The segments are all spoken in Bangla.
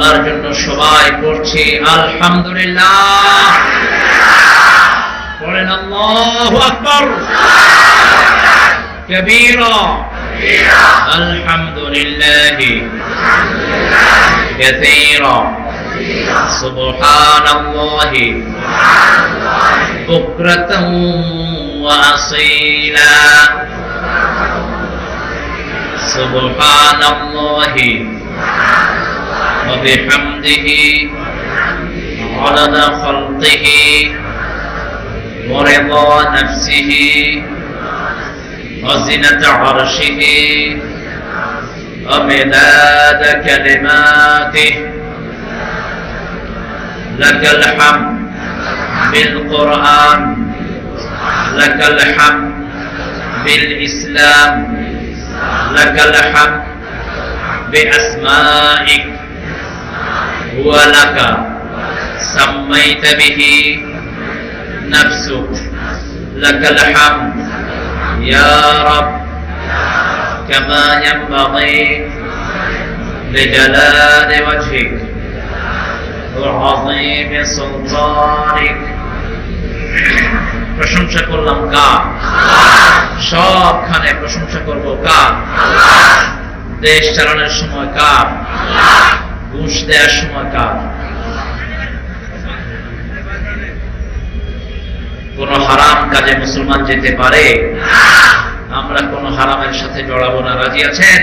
আল্লাহর জন্য সবাই পড়ছি আলহামদুলিল্লাহ। পড়েন আল্লাহু আকবার কবীরা আলহামদুলিল্লাহি কাসীরা সুবহানাল্লাহি বুকরাতান ওয়া আসীলা সুবহানাল্লাহি ওয়া বিহামদিহি আলাদা খালকিহি ওয়া রিদা নাফসিহি ওয়া জিনাতা আরশিহি ওয়া মিদাদা কালিমাতিহি লাকাল হামদ বিল কুরআন লাকাল হামদ বিল ইসলাম লাকাল হামদ বিআসমাইক ওয়া লাকা সাম্মাইতা বিহি নাফসুক লাকাল হামদ ইয়া রাব কামা ইয়ানবাগি লিজালালি ওয়াজহিক ওয়া আযীমি সুলতানিক। প্রশংসা করলাম কার? সবখানে প্রশংসা করব কার? দেশ চালানোর সময় কার? ঘুষ দেওয়ার সময় কার? কোন হারাম কাজে মুসলমান যেতে পারে? আমরা কোন হারামের সাথে জড়াবো না। রাজি আছেন?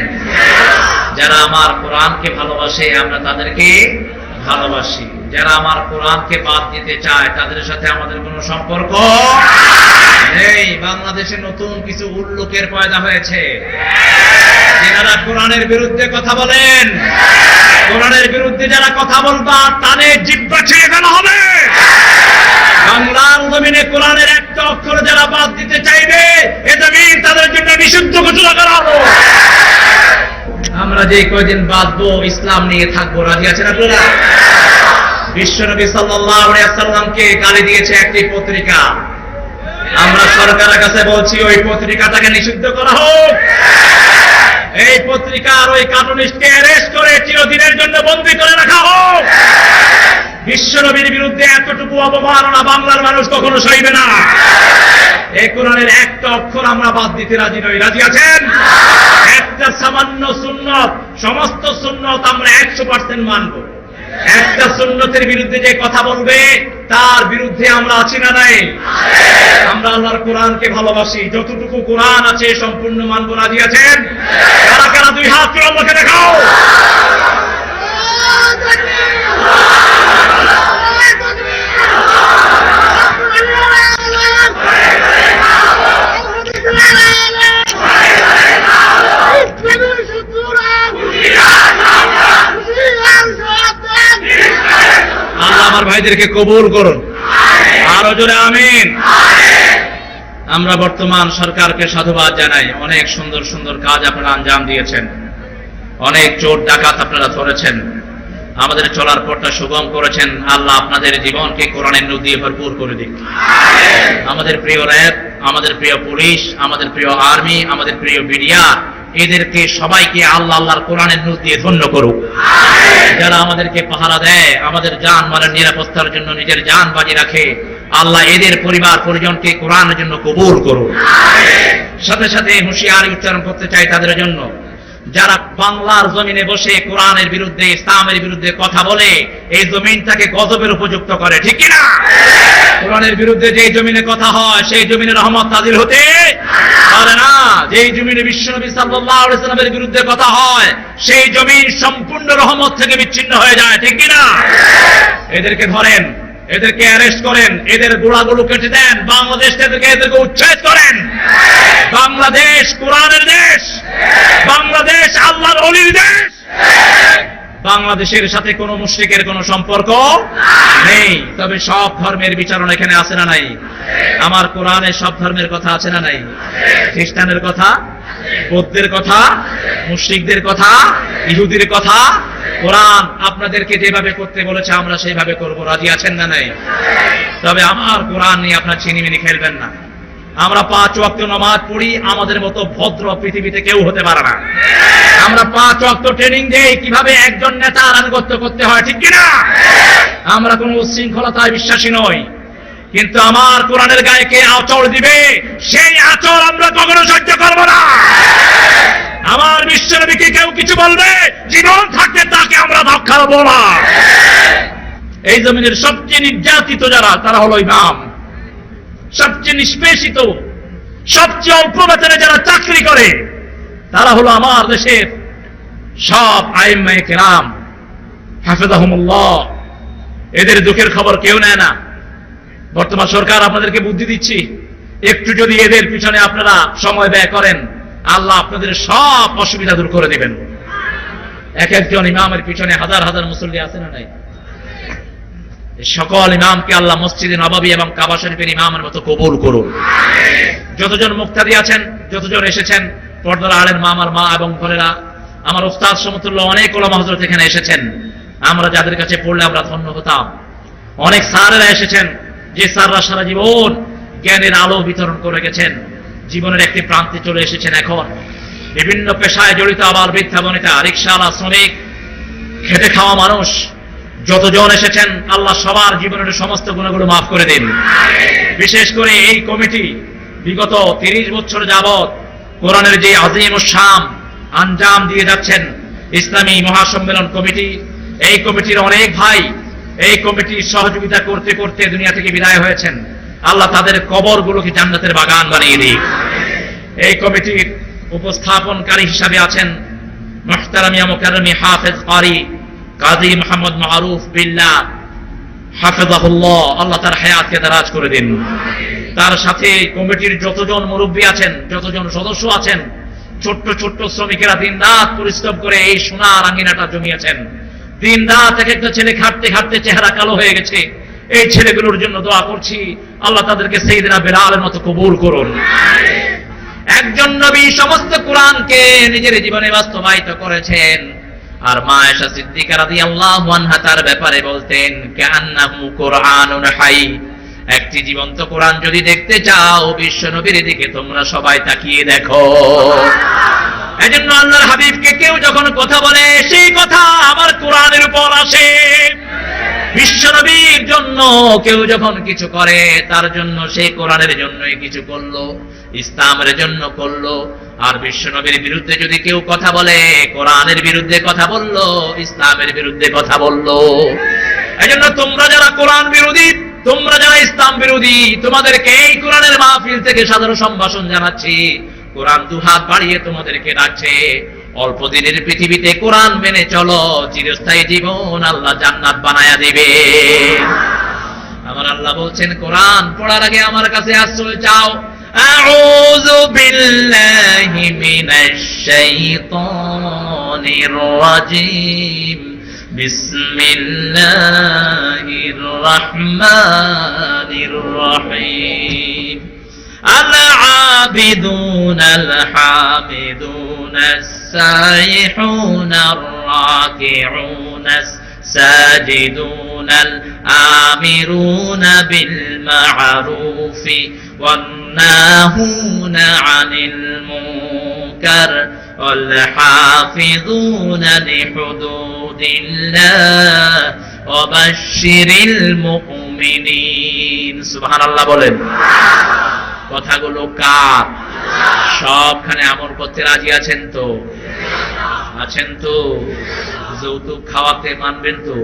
যারা আমার কোরআনকে ভালোবাসে আমরা তাদেরকে ভালোবাসি, যারা আমার কোরআনকে বাদ দিতে চায় তাদের সাথে আমাদের কোনো সম্পর্ক নেই। বাংলাদেশে নতুন কিছু উল্লুকের পয়দা হয়েছে, যারা কোরআনের বিরুদ্ধে কথা বলেন। কোরআনের বিরুদ্ধে যারা কথা বলবা তাদের জিহ্বা ছিঁড়ে ফেলা হবে। বাংলার জমিনে কোরআনের একটা অক্ষর যারা বাদ দিতে চাইবে এ জমিন তাদের জন্য নিষিদ্ধ ঘোষণা করা হবে। আমরা যে কয়দিন বাঁচবো ইসলাম নিয়ে থাকবো। রাজি আছেন আপনারা? বিশ্বনবী সাল্লাল্লাহু আলাইহি ওয়াসাল্লামকে গালি দিয়েছে একটি পত্রিকা। আমরা সরকারের কাছে বলছি ওই পত্রিকাটাকে নিষিদ্ধ করা হোক। এই পত্রিকার ওই কার্টুনিস্টকে অ্যারেস্ট করে চিরদিনের জন্য বন্দী করে রাখা হোক। বিশ্বনবীর বিরুদ্ধে এতটুকু অবমাননা বাংলার মানুষ কখনো সইবে না। এই কোরআনের একটা অক্ষর আমরা বাদ দিতে রাজি নই। রাজি আছেন? একটা সামান্য সুন্নত, সমস্ত সুন্নত আমরা 100% মানব। একটা সুন্নতের বিরুদ্ধে যে কথা বলবে তার বিরুদ্ধে আমরা আছি না নাই? আমরা আল্লাহর কোরআনকে ভালোবাসি, যতটুকু কোরআন আছে সম্পূর্ণ মানব। রাজি আছেন? কারা কারা দুই হাত তুলে আল্লাহকে দেখাও। আল্লাহ আমার ভাইদেরকে কবুল করুন। আরো জোরে আমিন। আমরা বর্তমান সরকারকে সাধুবাদ জানাই। অনেক সুন্দর সুন্দর কাজ আপনারা আঞ্জাম দিয়েছেন, অনেক চোর ডাকাত আপনারা ধরেছেন, আমাদের চলার পথটা সুগম করেছেন। আল্লাহ আপনাদের জীবনকে কোরআনের নূর দিয়ে ভরপুর করে দিন। আমাদের প্রিয় র্যাব, আমাদের প্রিয় পুলিশ, আমাদের প্রিয় আর্মি, আমাদের প্রিয় মিডিয়া, এদেরকে সবাইকে আল্লাহ আল্লাহর কোরআনের নূর দিয়ে ধন্য করুক। যারা আমাদেরকে পাহারা দেয়, আমাদের জান মালের নিরাপত্তার জন্য নিজের জান বাজি রাখে, আল্লাহ এদের পরিবার পরিজনকে কোরআনের জন্য কবুল করুক। সাথে সাথে হুঁশিয়ারি উচ্চারণ করতে চাই তাদের জন্য যারা বাংলার জমিনে বসে কোরআনের বিরুদ্ধে, ইসলামের বিরুদ্ধে কথা বলে এই জমিনটাকে গজবের উপযুক্ত করে। ঠিক কিনা? কোরআনের বিরুদ্ধে যেই জমিনে কথা হয় সেই জমিনে রহমত নাজিল হতে পারে না। যেই জমিনে বিশ্বনবী সাল্লাল্লাহু আলাইহি ওয়াসাল্লামের বিরুদ্ধে কথা হয় সেই জমিন সম্পূর্ণ রহমত থেকে বিচ্ছিন্ন হয়ে যায়। ঠিক কিনা? এদেরকে ধরেন, এদেরকে অ্যারেস্ট করেন, এদের গোড়াগুলো কেটে দেন, বাংলাদেশ থেকে এদেরকে উচ্ছেদ করেন। বাংলাদেশ কোরআনের দেশ, বাংলাদেশ আল্লাহর ওলির দেশ। বাংলাদেশের সাথে কোনো মুশরিকের কোনো সম্পর্ক নেই। তবে সব ধর্মের বিচারণ এখানে আছে না নাই? আমার কোরআনে সব ধর্মের কথা আছে না নাই? খ্রিস্টানের কথা, বৌদ্ধের কথা, মুশরিকদের কথা, ইহুদির কথা, কোরআন আপনাদেরকে যেভাবে করতে বলেছে আমরা সেইভাবে করব। রাজি আছেন না নাই? তবে আমার কোরআন নিয়ে আপনারা চিনিমিনি খেলবেন না। আমরা 5 ওয়াক্ত নামাজ পড়ি, আমাদের মতো ভদ্র পৃথিবীতে কেউ হতে পারে না। আমরা 5 ওয়াক্ত ট্রেনিং দেই কিভাবে একজন নেতার আনুগত্য করতে হয়, ঠিক কিনা? আমরা কোনো উচ্ছৃঙ্খলতায় বিশ্বাসী নই, কিন্তু আমার কোরআনের গায়ে কে আঁচড় দিবে, সেই আঁচড় আমরা কখনো সহ্য করব না। আমার বিশ্বনবীকে কেউ কিছু বলবে, জীবন থাকতে তাকে আমরা ধাক্কা দেবো না। এই জমিনের সবচেয়ে নির্যাতিত যারা, তারা হলো ইমাম। সবচেয়ে নিষ্পেষিত, সবচেয়ে অল্প বেতনে যারা চাকরি করে, তারা হলো আমার দেশের সব আইম্মায়ে কেরাম হাফেজাহুমুল্লাহ। এদের দুঃখের খবর কেউ নেয় না। বর্তমান সরকার আপনাদেরকে বুদ্ধি দিচ্ছি, একটু যদি এদের পিছনে আপনারা সময় ব্যয় করেন, আল্লাহ আপনাদের সব অসুবিধা দূর করে দিবেন। এক একজন ইমামের পিছনে হাজার হাজার মুসল্লি আছে না নাই? সকল ইমামকে আল্লাহ মসজিদে নববী এবং কাবা শরীফের ইমামের মতো কবুল করুন। যতজন মুক্তাদি আছেন, যতজন এসেছেন, পর্দার আড়ের মা, আমার মা এবং বোনেরা, আমার উস্তাদ সমতুল্য অনেক ওলামা হযরত এখানে এসেছেন। আমরা যাদের কাছে পড়লে আমরা ধন্য হতাম। অনেক স্যারেরা এসেছেন, যে স্যাররা সারা জীবন জ্ঞানের আলো বিতরণ করে গেছেন, জীবনের একটি প্রান্তে চলে এসেছেন। এখন বিভিন্ন পেশায় জড়িত, আবার বৃদ্ধা বনিতা, রিকশাওয়ালা, শ্রমিক, খেটে খাওয়া মানুষ যতজন এসেছেন, আল্লাহ সবার জীবনের সমস্ত গুণাগুলো মাফ করে দিন। বিশেষ করে এই কমিটি বিগত 30 বছর যাবৎ কোরআনের যে আজিম ও শাম আঞ্জাম দিয়ে যাচ্ছেন, ইসলামী মহাসম্মেলন কমিটি, এই কমিটির অনেক ভাই এই কমিটির সহযোগিতা করতে করতে দুনিয়া থেকে বিদায় হয়েছেন। আল্লাহ তাদের কবরগুলোকে জান্নাতের বাগান বানিয়ে দিক। এই কমিটির উপস্থাপনকারী হিসাবে আছেন মুহতারামিয়া মুকাররমি হাফেজ কারি কাজী মোহাম্মদ মারুফ বিল্লাহ হাফেজাহুল্লাহ। আল্লাহ তার হায়াতকে দারাজ করে দিন। তার সাথে কমিটির যতজন মুরব্বী আছেন, যতজন সদস্য আছেন, ছোট্ট ছোট্ট শ্রমিকেরা দিন রাত পরিশ্রম করে এই সোনার আঙ্গিনাটা জমিয়েছেন। দিন রাত এক একটা ছেলে খাটতে খাটতে চেহারা কালো হয়ে গেছে। এই ছেলেগুলোর জন্য দোয়া করছি, আল্লাহ তাদেরকে সাইয়েদনা বেলালের মতো কবুল করুন। একজন নবী সমস্ত কোরআনকে নিজের জীবনে বাস্তবায়িত করেছেন। আর মা আয়েশা সিদ্দিকা রাদিয়াল্লাহু আনহা তার ব্যাপারে বলতেন, কান্নাহু কুরআনুন হাই। একটি জীবন্ত কোরআন যদি দেখতে চাও, বিশ্ব নবীর দিকে তোমরা সবাই তাকিয়ে দেখো। এজন্য আল্লাহর হাবিবকে কেউ যখন কথা বলে, সেই কথা আমার কোরআনের উপর আসে। বিশ্ব নবীর জন্য কেউ যখন কিছু করে, তার জন্য সেই কোরআনের জন্যই কিছু করলো, ইসলামের জন্য করলো। আর বিশ্ব নবীর বিরুদ্ধে যদি কেউ কথা বলে, কোরআনের বিরুদ্ধে কথা বললো, ইসলামের বিরুদ্ধে কথা বললো। এজন্য তোমরা যারা কোরআন বিরোধী, তোমরা যারা ইসলাম বিরোধী, তোমাদেরকে এই কোরআনের মাহফিল থেকে সাধারণ সম্ভাষণ জানাচ্ছি। কোরআন দুহাত বাড়িয়ে তোমাদেরকে ডাকছে, অল্প দিনের পৃথিবীতে কোরআন মেনে চলো, চিরস্থায়ী জীবন আল্লাহ জান্নাত বানায়া দিবে। আমার আল্লাহ বলছেন, কোরআন পড়ার আগে আমার কাছে আশ্রয় চাও। আউযু বিল্লাহি মিনাশ শাইতানির রাজীম। বিসমিল্লাহির রাহমানির রাহিম। العابدون الحامدون السائحون الراكعون الساجدون الآمرون بالمعروف والناهون عن المنكر والحافظون لحدود الله وبشر المؤمنين। সুবহান আল্লাহ বলেন। কথাগুলো কার? সবখানে আমল করতে রাজি আছেন তো? আছেন তো? যৌতুক খাওয়াতে মানবেন তো?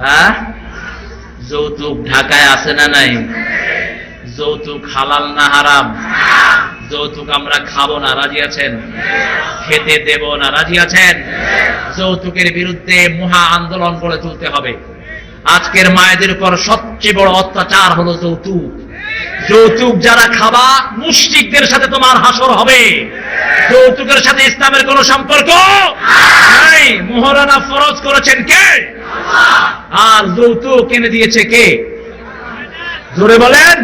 হ্যাঁ, যৌতুক ঢাকায় আছে না নাই? যৌতুক হালাল না হারাম? যৌতুক আমরা খাবো না, রাজি আছেন? খেতে দেব না, রাজি আছেন? যৌতুকের বিরুদ্ধে মহা আন্দোলন করে তুলতে হবে। আজকের মায়েদের উপর সবচেয়ে বড় অত্যাচার হলো যৌতুক। যৌতুক যারা খাবা, মুশরিকদের সাথে তোমার হাসর হবে। যৌতুকের সাথে ইসলামের কোনো সম্পর্ক নাই। মোহরানা ফরজ করেছেন কে? আর যৌতুক এনে দিয়েছে কে? জোরে বলেন,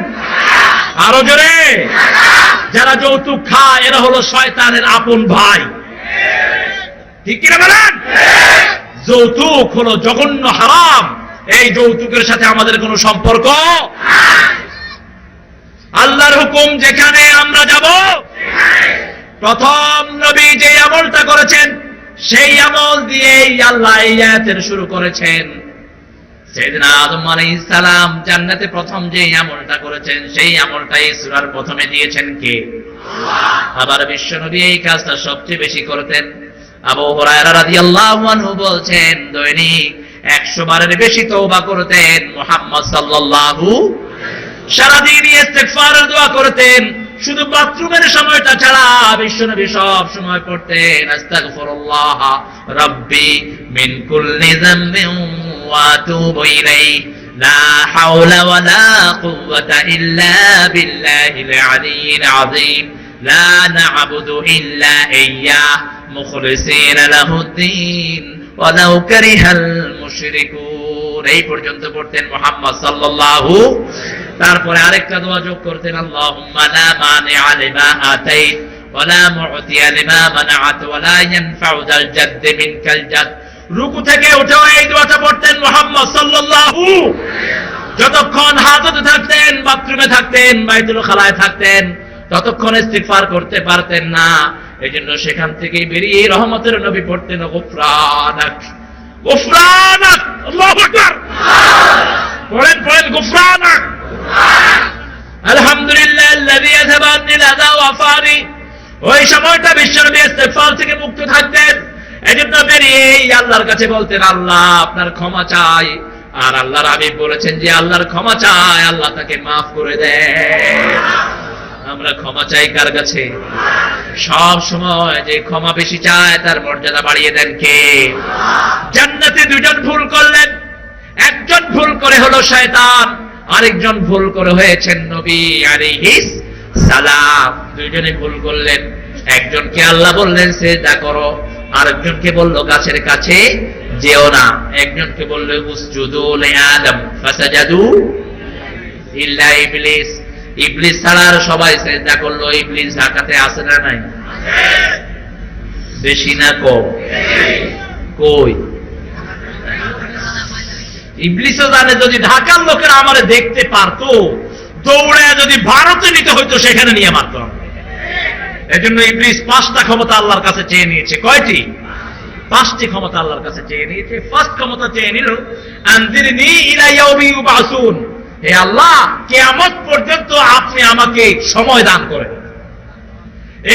আরো জোরে। যারা যৌতুক খায়, এরা হলো শয়তানের আপন ভাই। ঠিক কিনা বলেন? যৌতুক হলো জঘন্য হারাম। এই যৌতুকের সাথে আমাদের কোনো সম্পর্ক। আল্লাহ হুকুম যেখানে আমরা যাব, প্রথম নবী যে আমলটা করেছেন সেই আমল দিয়েই আল্লাহ এই আয়াতের শুরু করেছেন। সাইয়েদনা আদম আলাইহিস সালাম জান্নাতে প্রথম যে আমলটা করেছেন সেই আমলটাই সূরার প্রথমে দিয়েছেন কে? আল্লাহ। আবার বিশ্বনবী এই কাজটা সবচেয়ে বেশি করতেন। আবু হুরায়রা রাদিয়াল্লাহু আনহু বলছেন দৈনিক 100 বারের বেশি তওবা করতেন মুহাম্মদ সাল্লাল্লাহু, সারাদিন ইস্তিগফারের দোয়া করতেন। শুধু বাথরুমের সময়টা ছাড়া বিশ্বনবী সব সময় পড়তেন আস্তাগফিরুল্লাহ রাব্বি মিন কুল্লি যামবিন ওয়া আতুবু ইলাইহি লা হাওলা ওয়ালা কুওয়াতা ইল্লা বিল্লাহিল আলিয়্যিল আযীম লা না'বুদু ইল্লা ইয়্যাহ মুখলিসিনা লাহুদ্দীন ওয়ালাউ কারিহাল মুশরিকুন। এই পর্যন্ত পড়তেন মুহাম্মদ সাল্লাল্লাহু। তারপরে আরেকটা দোয়া যোগ করতেন আল্লাহুম্মা লা মানিআ লিমা আতাইত ওয়া লা মু'তিয়া লিমা মানা'ত ওয়া লা ইয়ানফা'ু যাল জাদ্দ মিনকাল জাদ। রুকু থেকে উঠেও এই দোয়াটা পড়তেন মুহাম্মদ সাল্লাল্লাহু। যতক্ষণ হাজতে থাকতেন, বাথরুমে থাকতেন, বাইতুল খালায় থাকতেন, ততক্ষণ ইস্তিগফার করতে পারতেন না। এজন্য সেখান থেকে বেরিয়ে রহমতের নবী পড়তেন গুফরানাক গুফরানাক। আল্লাহু আকবার। পড়েন পড়েন গুফরানাক। আলহামদুলিল্লাহিল্লাযী আযহাবা আন্নিল আযা ওয়া আফানি। ওই সময়টা বিশ্বনবী ইস্তিগফার থেকে মুক্ত থাকতেন। এজন্য বেরিয়ে আল্লাহর কাছে বলতেন আল্লাহ আপনার ক্ষমা চাই। আর আল্লাহর হাবিব বলেছেন যে আল্লাহর ক্ষমা চায় আল্লাহ তাকে মাফ করে দেন। আমরা ক্ষমা চাই কার কাছে? সব সময় যে ক্ষমা বেশি চায় তার মর্যাদা বাড়িয়ে দেন কে? জান্নাতে দুজন ভুল করলেন, একজন ভুল করে হলো শয়তান, আরেকজন ভুল করে হয়েছেন নবী আলাইহিস সালাম। দুইজনে ভুল করলেন। একজনকে আল্লাহ বললেন সিজদা করো, আরেকজনকে বলল গাছের কাছে যেও না। একজনকে বলল উসজুদু লিআদম ফাসাজাদু ইল্লা ইবলিস। ইবলিস ছাড়া আর সবাই সিজদা করলো। ইবলিস ঢাকাতে আছে না নাই? বেশি না কম? কই? ইবলিসও জানে যদি ঢাকার লোকেরা আমারে দেখতে পারতো, দৌড়ে যদি ভারতে নিতে হইতো সেখানে নিয়ে মারত। এজন্য ইবলিস 5টা ক্ষমতা আল্লাহর কাছে চেয়ে নিয়েছে। কয়টি? 5টি ক্ষমতা আল্লাহর কাছে চেয়ে নিয়েছে। ফার্স্ট ক্ষমতা চেয়ে নিল আনজিরনি ইলা ইয়াউমি ইউবাসুন। হে আল্লাহ, কিয়ামত পর্যন্ত আপনি আমাকে সময় দান করেন।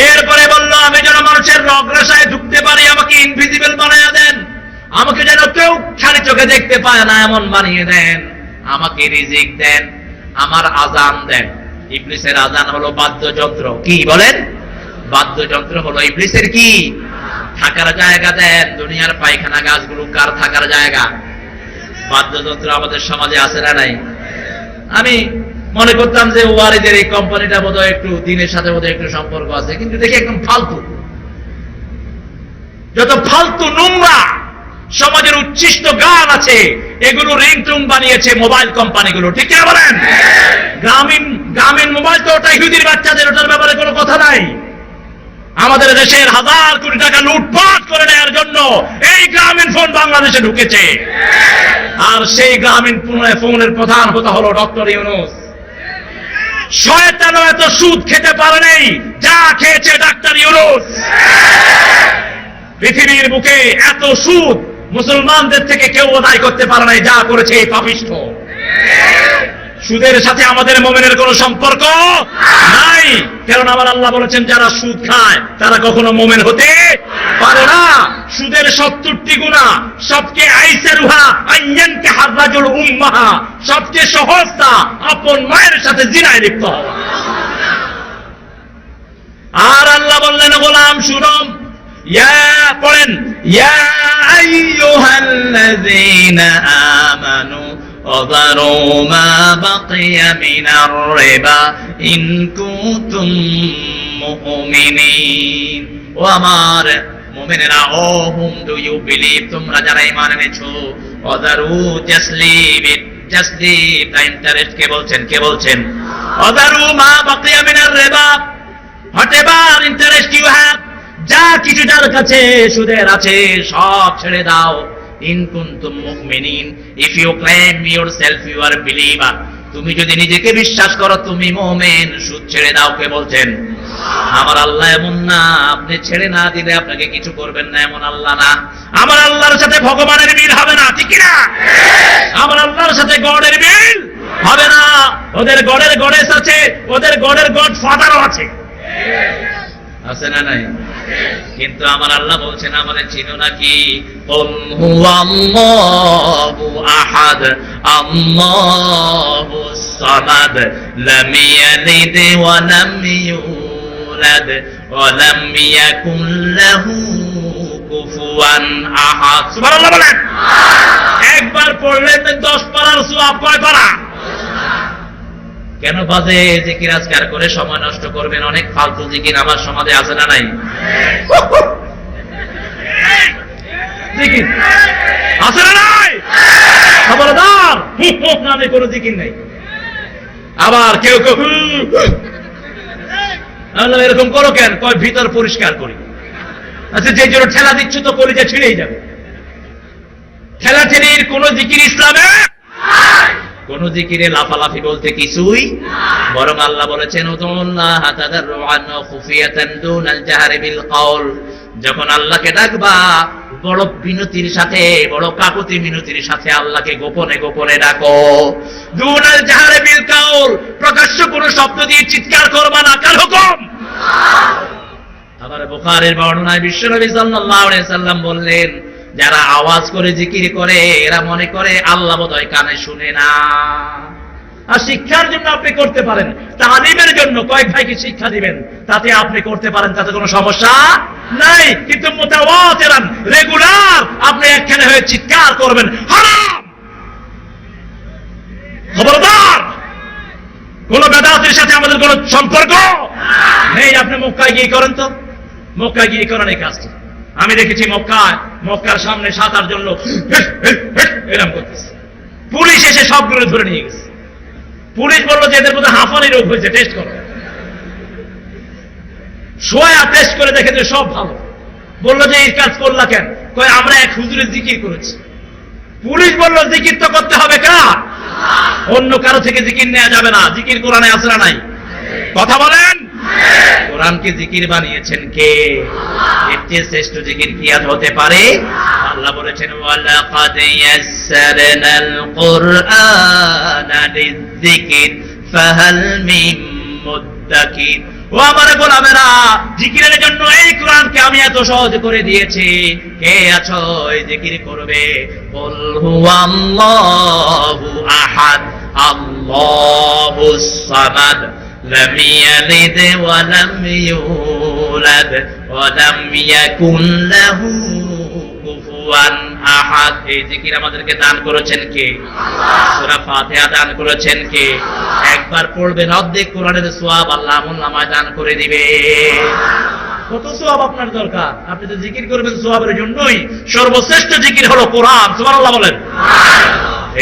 এরপরে বলল আমি যেন মানুষের রগরেশায় ঢুকতে পারি, আমাকে ইনভিজিবল বানিয়ে দেন। আমাকে যেন কেউ খালি চোখে দেখতে পায় না এমন বানিয়ে দেন। আমাকে রিজিক দেন, আমার আজান দেন। ইবলিসের আজান হলো বাদ্যযন্ত্র। কি বলেন? বাদ্যযন্ত্র হলো ইবলিসের কি? থাকার জায়গা দেন। দুনিয়ার পায়খানা গাছগুলো কার থাকার জায়গা? বাদ্যযন্ত্র আমাদের সমাজে আছে না নাই? আমি মনে করতাম যে ওয়ারিদের এই কোম্পানিটা বোধহয় একটু দিনের সাথে বোধহয় একটু সম্পর্ক আছে, কিন্তু দেখি একদম ফালতু। যত ফালতু নোংরা সমাজের উচ্ছিষ্ট গান আছে এগুলো রিংটোন বানিয়েছে মোবাইল কোম্পানিগুলো। ঠিক কিনা বলেন? গ্রামীণ মোবাইল তো ওটা ইহুদির বাচ্চাদের, ওটার ব্যাপারে কোনো কথা নাই। আমাদের দেশের 1000 কোটি টাকা লুটপাট করে নেওয়ার জন্য এই গ্রামীণ ফোন বাংলাদেশে ঢুকেছে। আর সেই গ্রামীণ ফোনের প্রধান কথা হলো ডক্টর ইউনূস। শয়তানও এত সুদ খেতে পারে নাই যা খেয়েছে ডাক্তার ইউনূস। পৃথিবীর বুকে এত সুদ মুসলমানদের থেকে কেউ আদায় করতে পারে নাই যা করেছে এই পাপিষ্ঠ। সুদের সাথে আমাদের মুমিনের কোনো সম্পর্ক নাই, কারণ আমার আল্লাহ বলেছেন যারা সুদ খায় তারা কখনো মুমিন হতে পারে না। সুদের 70টি গুনাহ, সবচেয়ে আইসারুহা আইয়ানকে হারাজুল উম্মাহা, সবচেয়ে সহজটা আপন মায়ের সাথে জিনায় লিপ্ত হওয়া। আর আল্লাহ বললেন গোলাম শুনো, ইয়া পড়েন ইয়া আইয়ুহাল্লাযীনা আমানু وَذَرُوا مَا بَقِيَ مِنَ الرِّبَا إِن كُنتُم مُّؤْمِنِينَ। ও আমার মুমিনেরা, ও whom do you believe, তোমরা যারা ঈমান এনেছো, ওয়াদারু just leave it, just leave the interest. কে বলছেন? কে বলছেন? ওয়াদারু মা বাকিয়া মিনার রিবা, হোয়াটএভার ইন্টারেস্ট ইউ হ্যাভ, যা কিছু যার কাছে সুদের আছে সব ছেড়ে দাও। ইন কুনতুম মুমিনিন, if you claim yourself you are believer, তুমি যদি নিজেকে বিশ্বাস করো তুমি মুমিন, সুদ ছেড়ে দাও। কে বলছেন? আমার আল্লাহ এমন না, আপনি ছেড়ে না দিলে আপনাকে কিছু করবেন না, এমন আল্লাহ না। আমার আল্লাহর সাথে ভগবানের মিল হবে না, ঠিক কি না? আমার আল্লাহর সাথে গডের মিল হবে না। ওদের গডের গডেস আছে, ওদের গডের গড ফাদারও আছে, আছে না নাই? কিন্তু আমার আল্লাহ বলছেন আমাদের চিনো নাকি? কুল হুয়াল্লাহু আহাদ আল্লাহুস সামাদ লাম ইয়ালিদ ওয়া লাম ইউলাদ ওয়া লাম ইয়াকুল লাহু কুফুয়ান আহাদ। সুবহানাল্লাহ বলেন। একবার পড়লে 10 পারার সওয়াব কয় পারা? কেন বাজে জিকির আজকার করে সময় নষ্ট করবেন? অনেক ফালতু জিকির আমার সমাজে আছে না নাই? জিকির আছে না নাই? খবরদার, নামে কোনো জিকির নাই। আবার কেউ কেউ এরকম করো কেন? কয় ভিতর পরিষ্কার করি। আচ্ছা, যে জন্য ঠেলা দিচ্ছ তো কলিজা ছিঁড়েই যাবে। ঠেলাঠেলির কোন জিকির ইসলামে, কোন জিকিরে লাফালাফি বলতে কিছুই, বরং আল্লাহ বলেছেন উদুল্লাহ তাদাররুআন ওয়া খুফিয়াতান দুনাল জাহরি বিল কওল। যখন আল্লাহকে ডাকবা বড় বিনতির সাথে, বড় কাকুতি মিনতির সাথে আল্লাহকে গোপনে গোপনে ডাকো। দুনাল জাহরি বিল কওল, প্রকাশ্য কোনো শব্দ দিয়ে চিৎকার করবা না। কার হুকুম? আবার বুখারীর বর্ণনায় বিশ্বনবী সাল্লাল্লাহু আলাইহি সাল্লাম বললেন, যারা আওয়াজ করে জিকির করে এরা মনে করে আল্লাহ বোধহয় কানে শুনে না। আর শিক্ষার জন্য আপনি করতে পারেন, তালিমের জন্য কয়েক ভাইকে শিক্ষা দিবেন, তাতে আপনি করতে পারেন, তাতে কোনো সমস্যা নাই। কিন্তু মুতাওয়াতিরান, রেগুলার আপনি একখানে হয়ে চিৎকার করবেন, হারাম। খবরদার, কোন বেদাতের সাথে আমাদের কোনো সম্পর্ক নেই। আপনি মক্কায় গিয়ে করেন তো, মক্কায় গিয়ে করেন এই কাজটি। আমি দেখেছি মক্কার সামনে 7-8 জন লোক এরকম করতেছে। পুলিশ এসে সবগুলো ধরে নিয়ে গেছে। পুলিশ বললো যে এদের মধ্যে হাঁফানি রোগ হয়েছে, টেস্ট করো। সোয়া টেস্ট করে দেখে যে সব ভালো। বললো যে এই কাজ করলা কেন? কয় আমরা এক হুজুরের জিকির করেছি। পুলিশ বললো জিকির তো করতে হবে কার? অন্য কারো থেকে জিকির নেওয়া যাবে না। জিকির কোরআনে আছে না নাই? কথা বলেন। কোরআনকে জিকির বানিয়েছেন কে? এর চেয়ে শ্রেষ্ঠ জিকির কি আর হতে পারে? আল্লাহ বলেছেন ওয়ালাকাদ ইয়াসসারনাল কুরআনা লিযিকির ফাহাল মিন মুদ্দাকির। ও আমার গোলামেরা, জিকিরের জন্য এই কোরআনকে আমি এত সহজ করে দিয়েছি। কে আছো এই জিকির করবে? কুল হুয়াল্লাহু আহাদ আল্লাহুস সামাদ লাম ইয়ালিদ ওয়া লাম ইউলাদ ওয়া লাম ইয়াকুন লাহু কুফুয়ান আহাদ। এই জিকির আমাদেরকে দান করেছেন কে? সূরা ফাতিহা দান করেছেন কে? একবার পড়বেন অর্ধেক কোরআনের সওয়াব আল্লাহ আমলনামায় দান করে দিবে। কত সওয়াব আপনার দরকার? আপনি তো জিকির করবেন সওয়াবের জন্যই। সর্বশ্রেষ্ঠ জিকির হলো কোরআন। সুবহানাল্লাহ বলেন।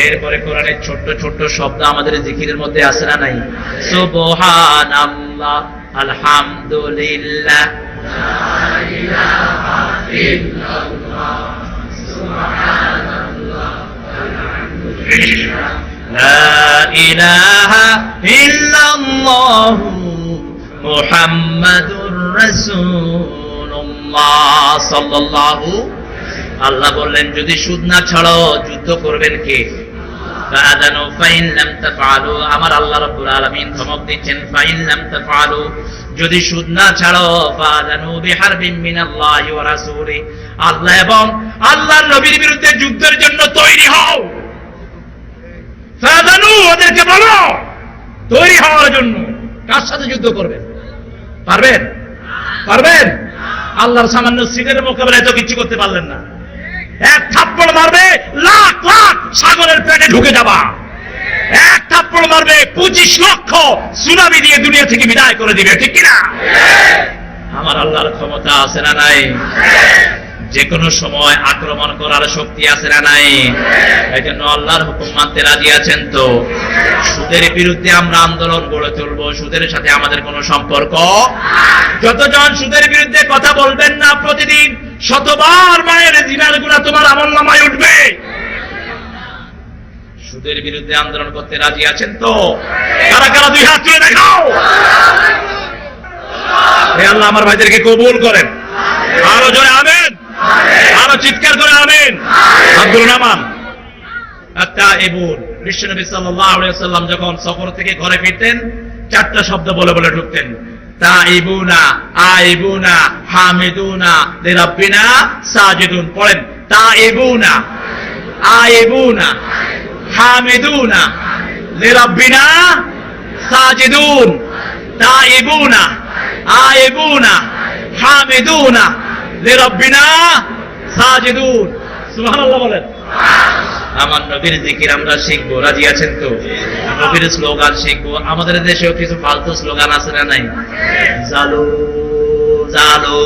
এরপরে কোরআনের ছোট্ট ছোট্ট শব্দ আমাদের জিকিরের মধ্যে আছে না নাই? সুবহানাল্লাহ, আলহামদুলিল্লাহ, লা ইলাহা ইল্লাল্লাহ, সুবহানাল্লাহ, আলহামদুলিল্লাহ, লা ইলাহা ইল্লাল্লাহ, মুহাম্মাদুর রাসূলুল্লাহ সাল্লাল্লাহু। আল্লাহ বললেন যদি সুদ না ছাড়ো যুদ্ধ করবেন কে? ফাআযানু ফাইন লাম তাফআলু। আমার আল্লাহ রাব্বুল আলামিন ধমক দিচ্ছেন, ফাইন লাম তাফআলু, যদি সুদ না ছাড়ো, ফাআযানু বিহারবিন মিনাল্লাহি ওয়া রাসূলি, আল্লাহ এবং আল্লাহর নবীর বিরুদ্ধে যুদ্ধের জন্য তৈরি হও। ফাআযানু, ওদেরকে বলো তৈরি হওয়ার জন্য। কার সাথে যুদ্ধ করবেন? পারবেন? পারবেন? আল্লাহর সামান্য সিনের মোকাবেলায় তো কিছু করতে পারলেন না। এক থাপ্পড় মারবে লাখ লাখ সাগরের পেটে ঢুকে যাবা। এক থাপ্পড় মারবে 25 লক্ষ সুনামি দিয়ে দুনিয়া থেকে বিদায় করে দিবে, ঠিক কিনা? আমার আল্লাহর ক্ষমতা আছে না নাই? যে কোনো সময় আক্রমণ করার শক্তি আছে না নাই? এই জন্য আল্লাহর হুকুম মানতে রাজি আছেন তো? সুদের বিরুদ্ধে আমরা আন্দোলন গড়ে তুলবো। সুদের সাথে আমাদের কোনো সম্পর্ক। যতজন সুদের বিরুদ্ধে কথা বলবেন না প্রতিদিন, শতবার মায়ের জিনার গুনাহ তোমার আমলনামায় উঠবে। সুদের বিরুদ্ধে আন্দোলন করতে রাজি আছেন তো? কারা কারা দুই হাত তুলে দেখাও। হে আল্লাহ আমার ভাইদেরকে কবুল করেন। আরো জোরে আমিন, আরো চিৎকার করে আমিন। আব্দুল রহমান বিশ্বনবী সাল্লাল্লাহু আলাইহি ওয়াসাল্লাম যখন সফর থেকে ঘরে ফিরতেন চারটা শব্দ বলে বলে ঢুকতেন। তাইবুনা, আইবুনা, হামিদুনা, লিরাব্বিনা সাজিদুন। পড়েন, তাইবুনা, আইবুনা, হামিদুনা, লিরাব্বিনা সাজিদুন। তাইবুনা, আইবুনা, হামিদুনা, লিরাব্বিনা সাজিদুন। সুবহানাল্লাহ বলেন। আমার নবীর জিকির আমরা শিখবো, রাজি আছেন তো? নবীর স্লোগান শিখবো। আমাদের দেশেও কিছু ফালতু স্লোগান আছে না নাই? জালো জালো,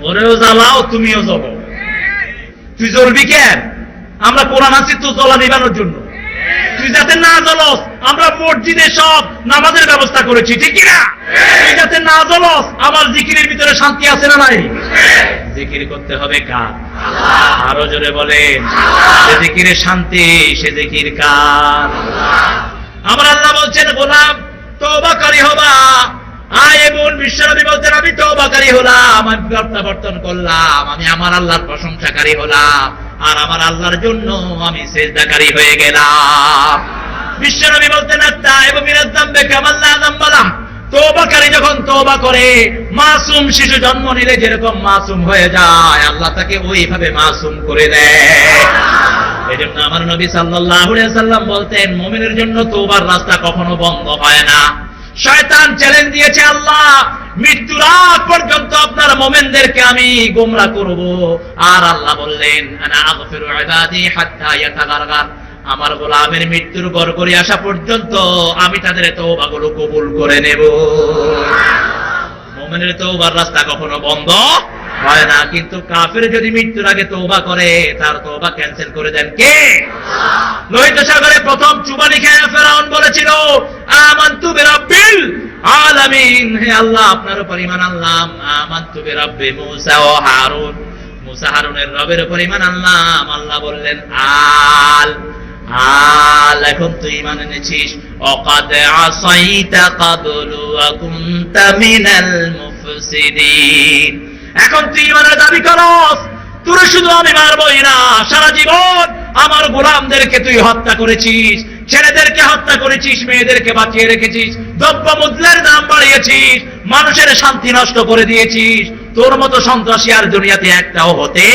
ওরেও জ্বালাও তুমিও জ্বলো। তুই জ্বলবি কেন? আমরা কোরআন আছি তো জ্বলা নিবানোর জন্য। তুই যাতে না জ্বলস, আমরা মসজিদে সব নামাজের ব্যবস্থা করেছি, ঠিক কিনা? তুই যাতে না জ্বলস, আমার জিকিরের ভিতরে শান্তি আছে না নাই? জিকির করতে হবে কার? আরো জোরে বলেন। সে জিকিরে শান্তি, সে জিকির কার? আমার আল্লাহ বলছেন গোলাম তওবাকারী হবা। আয়েবুন বিশ্বনবী বলছেন আমি তওবাকারী হলাম, আমি প্রত্যাবর্তন করলাম, আমি আমার আল্লাহর প্রশংসাকারী হলাম, আর আমার আল্লাহর জন্য আমি সিজদাকারী হয়ে গেলাম। বিশ্বনবী বলতেন আত-তাইবু মিনাজ যামবি কামান লা যামবা লাহু। তওবাকারী যখন তওবা করে, মাসুম শিশু জন্ম নিলে যেরকম মাসুম হয়ে যায়, আল্লাহ তাকে ওইভাবে মাসুম করে দেয়। এজন্য আমার নবী সাল্লাল্লাহু আলাইহি ওয়াসাল্লাম বলতেন মুমিনের জন্য তওবার রাস্তা কখনো বন্ধ হয় না। শয়তান চ্যালেঞ্জ দিয়েছে, আল্লাহ মৃত্যুর আগ পর্যন্ত আপনার মুমিনদেরকে আমি গোমরাহ করব। আর আল্লাহ বললেন আনা আগফিরু ইবাদি হাত্তা ইয়াতাগারগার, আমার গোলামের মৃত্যুর গড়গড়ি আসা পর্যন্ত আমি তাদের তওবাগুলো কবুল করে নেব। মুমিনের তওবার রাস্তা কখনো বন্ধ হয় না, কিন্তু কাফের যদি মৃত্যুর আগে তওবা করে, তার তওবা ক্যান্সেল করে দেন কে? লোহিত সাগরে প্রথম চুবানি খেয়ে ফেরাউন বলেছিল আমানতু বিরাব্বিল আলামিন, হে আল্লাহ আপনার উপর ঈমান আনলাম। আমানতু বিরাব্বি মূসা ও হারুন, মূসা হারুনের রবের উপর ঈমান আনলাম। আল্লাহ বললেন আল এখন তুই ঈমান এনেছিস। ওয়াকাদ আসাইতা ক্বাবলু ওয়া কুনতা মিনাল মুফসিদিন, এখন তুই ঈমানের দাবি করস। তোর শুধু আমি মারবই না, সারা জীবন আমার গোলামদেরকে তুই হত্যা করেছিস, ছেলেদেরকে হত্যা করেছিস, মেয়েদেরকে বাঁচিয়ে রেখেছিস, দ্রব্যমূল্যের দাম বাড়িয়েছিস, মানুষের শান্তি নষ্ট করে দিয়েছিস। তোর মতো সন্ত্রাসী আর দুনিয়াতে একটাও হতে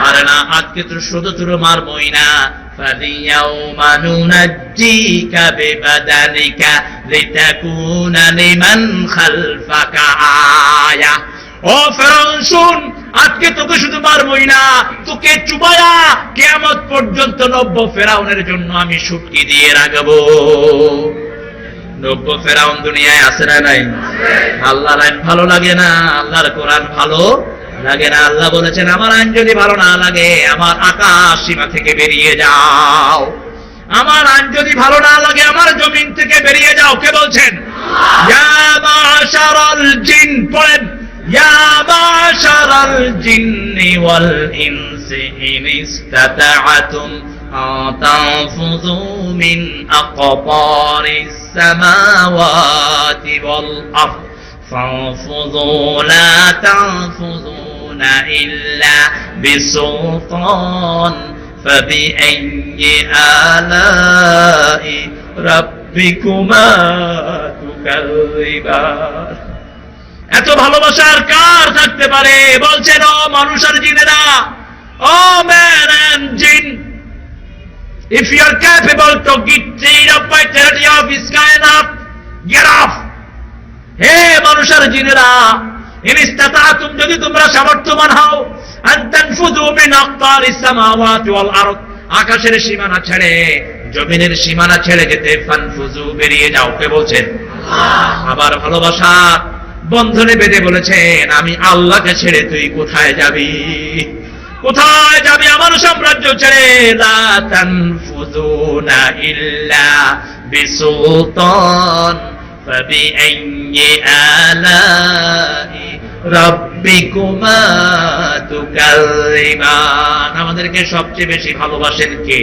পারে না। আজকে তোর শুধু তোর মারবই না, ফালিয়াউমা নুনাজ্জিকা বিবাদানিকা লিতাকুনা লিমান খালফাকা আয়া। ও ফেরাউন শুন, আজকে তোকে শুধু মারবই না, তোকে চুবায়া কিয়ামত পর্যন্ত 90 ফেরাউনের জন্য আমি শুটকি দিয়ে রাখবো। 90 ফেরাউন দুনিয়ায় আছে না নাই? আল্লাহর আইন ভালো লাগে না, আল্লাহর কোরআন ভালো লাগে না। আল্লাহ বলেছেন আমার আইন যদি ভালো না লাগে, আমার আকাশ সীমা থেকে বেরিয়ে যাও। আমার আইন যদি ভালো না লাগে, আমার জমিন থেকে বেরিয়ে যাও। কে বলছেন? ইয়া মাশারাল জিন, পড়েন ইয়া মাশারাল জিন্নি ওয়াল ইনসি ইন ইসতাতা'তুম তানফুযু মিন আকতারিস সামাওয়াতি ওয়াল আরদ ফানফুযু লা তানফুযুনা ইল্লা বিসুলতান ফাবিআইয়ি আলা'i রাব্বিকুমা তুকাযযিবান। এত ভালোবাসা আর কার থাকতে পারে? বলছেন ও মানুষ আর জিনেরা, ও ম্যান এন্ড জিন, if you are capable to get rid of vitality of sky and earth, get off. হে মানুষ আর জিনেরা, ইন ইসতাতা'তুম, যদি তোমরা সামর্থ্যবান হও, আন তানফুযু মিন আকতারিস সামাওয়াতি ওয়াল আরদ, আকাশের সীমানা ছেড়ে জমিনের সীমানা ছেড়ে যেতে, ফানফুযু, বেরিয়ে যাও। কে বলছেন? আবার ভালোবাসা বন্ধনে বেঁধে বলেছেন আমি আল্লাহকে ছেড়ে তুই কোথায় যাবি? কোথায় যাবি আমার সাম্রাজ্য ছেড়ে? লা তানফুযুনা ইল্লা বিসুলতান ফাবিআইয়ি আলা'i রাব্বিকুমা তুকাল্লিমান। আমাদেরকে সবচেয়ে বেশি ভালোবাসেন কে?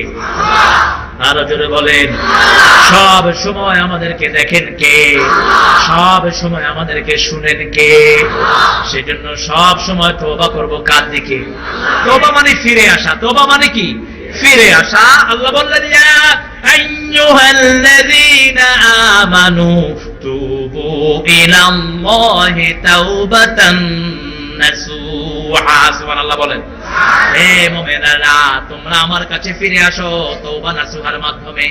আরো জোরে বলেন। সব সময় আমাদেরকে দেখেন কে? সব সময় আমাদেরকে শুনেন কে? সেজন্য সব সময় তওবা করব কার দিকে? তওবা মানে ফিরে আসা। তওবা মানে কি? ফিরে আসা। আল্লাহ বললেন, ইয়া আইয়ুহাল্লাযীনা আমানু তুবু ইলাল্লাহি তাওবাতান নাসুহা। সুবহানাল্লাহ বলেন। হে মুমিনেরা, তোমরা আমার কাছে ফিরে আসো তওবা নাসুহার মাধ্যমে।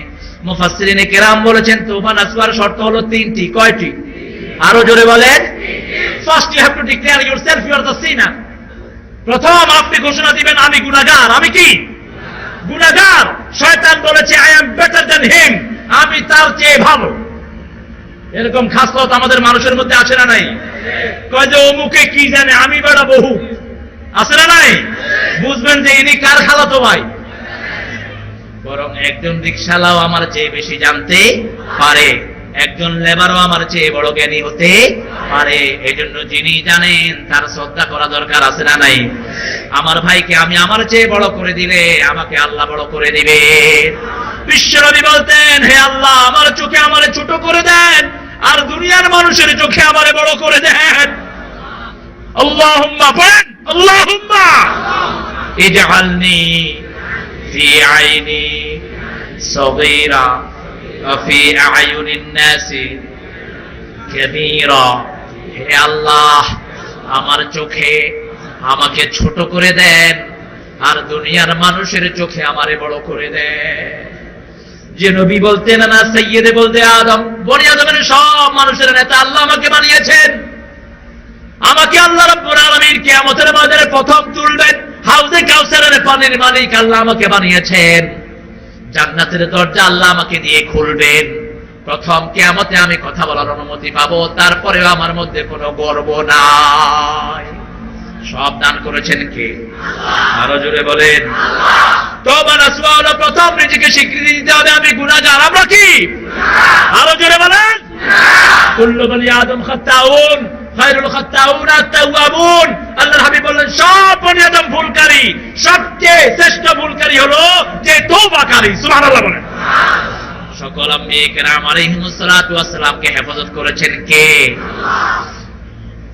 মুফাসসিরিনে কেরাম বলেছেন তওবা নাসুহার শর্ত হলো তিনটি। কয়টি? আরো জোরে বলেন। First you have to declare yourself you are the sinner. প্রথম আপনি ঘোষণা দিবেন আমি গুনাহগার। আমি কি? গুনাহগার। শয়তান বলেছে আই অ্যাম বেটার দ্যান হিম, আমি তার চেয়ে ভালো। এরকম খাসলত আমাদের মানুষের মধ্যে আছে না নাই? কয় যে অমুকে কি জানে, আমি বড় বহু। আছে না নাই? বুঝবেন যে ইনি কার খালাতো ভাই। বরং একজন রিকশালাও আমার চেয়ে বেশি জানতে পারে, একজন লেবারও আমার চেয়ে বড় জ্ঞানী হতে পারে। এজন্য যিনি জানেন তার শ্রদ্ধা করা দরকার। আছে না নাই? আমার ভাইকে আমি আমার চেয়ে বড় করে দিলে আমাকে আল্লাহ বড় করে দিবে। বিশ্বনবী বলতেন, হে আল্লাহ আমার চোখে আমারে ছোট করে দেন, আর দুনিয়ার মানুষের চোখে আমারে বড় করে দেন। আল্লাহুম্মা বলেন, আল্লাহুম্মা ইজআলনি ফি আইনি সগীরা ওয়া ফি আয়ুনিন নাসি কাবীরা। হে আল্লাহ আমার চোখে আমাকে ছোট করে দেন, আর দুনিয়ার মানুষের চোখে আমারে বড় করে দেন। যে নবী বলতেন না সাইয়্যিদে বলতে আদম, বনি আদমের সব মানুষের নেতা আল্লাহ আমাকে বানিয়েছেন। আমাকে আল্লাহ রাব্বুল আলামিন কিয়ামতের ময়দানে প্রথম তুলবেন, হাউজে কাউসারের পানির মালিক আল্লাহ আমাকে বানিয়েছেন। জান্নাতের দরজা আল্লাহ আমাকে দিয়ে খুলবেন। প্রথম কিয়ামতে আমি কথা বলার অনুমতি পাবো, তারপরেও আমার মধ্যে কোনো গর্ব নাই। সব দান করেছেন কে? আরো জোরে বলেন। তওবা নাসুহা হলো প্রথম নিজেকে স্বীকৃতি দিতে হবে আমি গুনাহগার। আমরা কি? আরো জোরে বলেন। কুল্লু বনি আদম খাত্তাউন খায়রুল খাত্তাউন আত-তাওয়াবুন। আল্লাহর হাবিব বললেন সব বনি আদম ভুলকারী, সবচেয়ে শ্রেষ্ঠ ভুলকারী হলো যে তওবাকারী। সুবহানাল্লাহ বলেন। সকল আম্বিয়া কেরাম আলাইহিমুস সালাতু ওয়াস সালামকে হেফাজত করেছেন কে?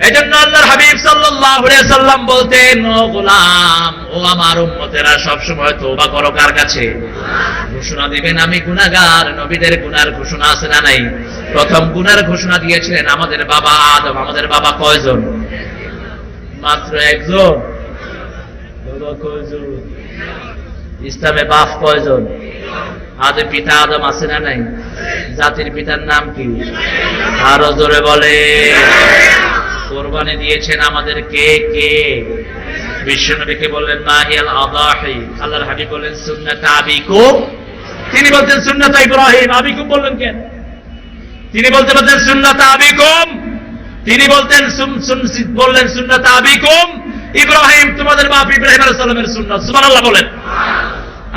এজন্য আল্লাহর হাবিব সাল্লাল্লাহু আলাইহি সাল্লাম বলতেন, ও গোলাম, ও আমার উম্মতেরা সব সময় তওবা করো কার কাছে? ঘোষণা দিবেন আমি গুনাহগার। নবীদের গুনার ঘোষণা আছে না নাই? প্রথম গুনার ঘোষণা দিয়েছিলেন আমাদের বাবা আদম। আমাদের বাবা কয়জন? মাত্র একজন। বাবা কয়জন? ইসলামে বাপ কয়জন? আদম পিতা আদম আছে না নাই? জাতির পিতার নাম কি? আরো জোরে বলে। কোরবানি দিয়েছেন আমাদের কে কে? বিশ্বনবীকে বললেন মাহিয়াল আদাহি। আল্লাহর হাবিব বললেন সুন্নাত আবিকুম। তিনি বলতেন সুন্নাত ইব্রাহিম। আবিকুম বললেন কেন? তিনি বলতেন সুন্নাত আবিকুম। তিনি বললেন সুন্নাত আবিকুম ইব্রাহিম, তোমাদের বাপ ইব্রাহিম আলাইহিস সালামের সুন্নাত। সুবহানাল্লাহ বলেন।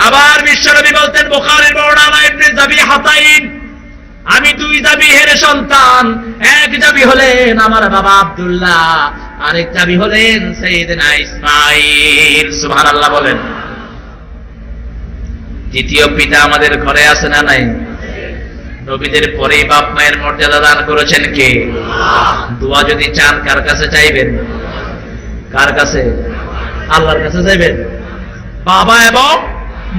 আবার বিশ্বনবী বলতেন বুখারীর বর্ণনা ইবনে যাবিহাতাইন, আমি দুই যাবিহের সন্তান। এক যাবি হলেন আমার বাবা আব্দুল্লাহ, আরেক যাবি হলেন সাইয়েদনা ইসমাঈল। সুবহানাল্লাহ বলেন। দ্বিতীয় পিতা আমাদের ঘরে আছে না নাই? নবীদের পরে বাপ মায়ের মর্যাদা দান করেছেন কে? দোয়া যদি চান কার কাছে চাইবেন? কার কাছে? আল্লাহর কাছে চাইবেন। বাবা এবং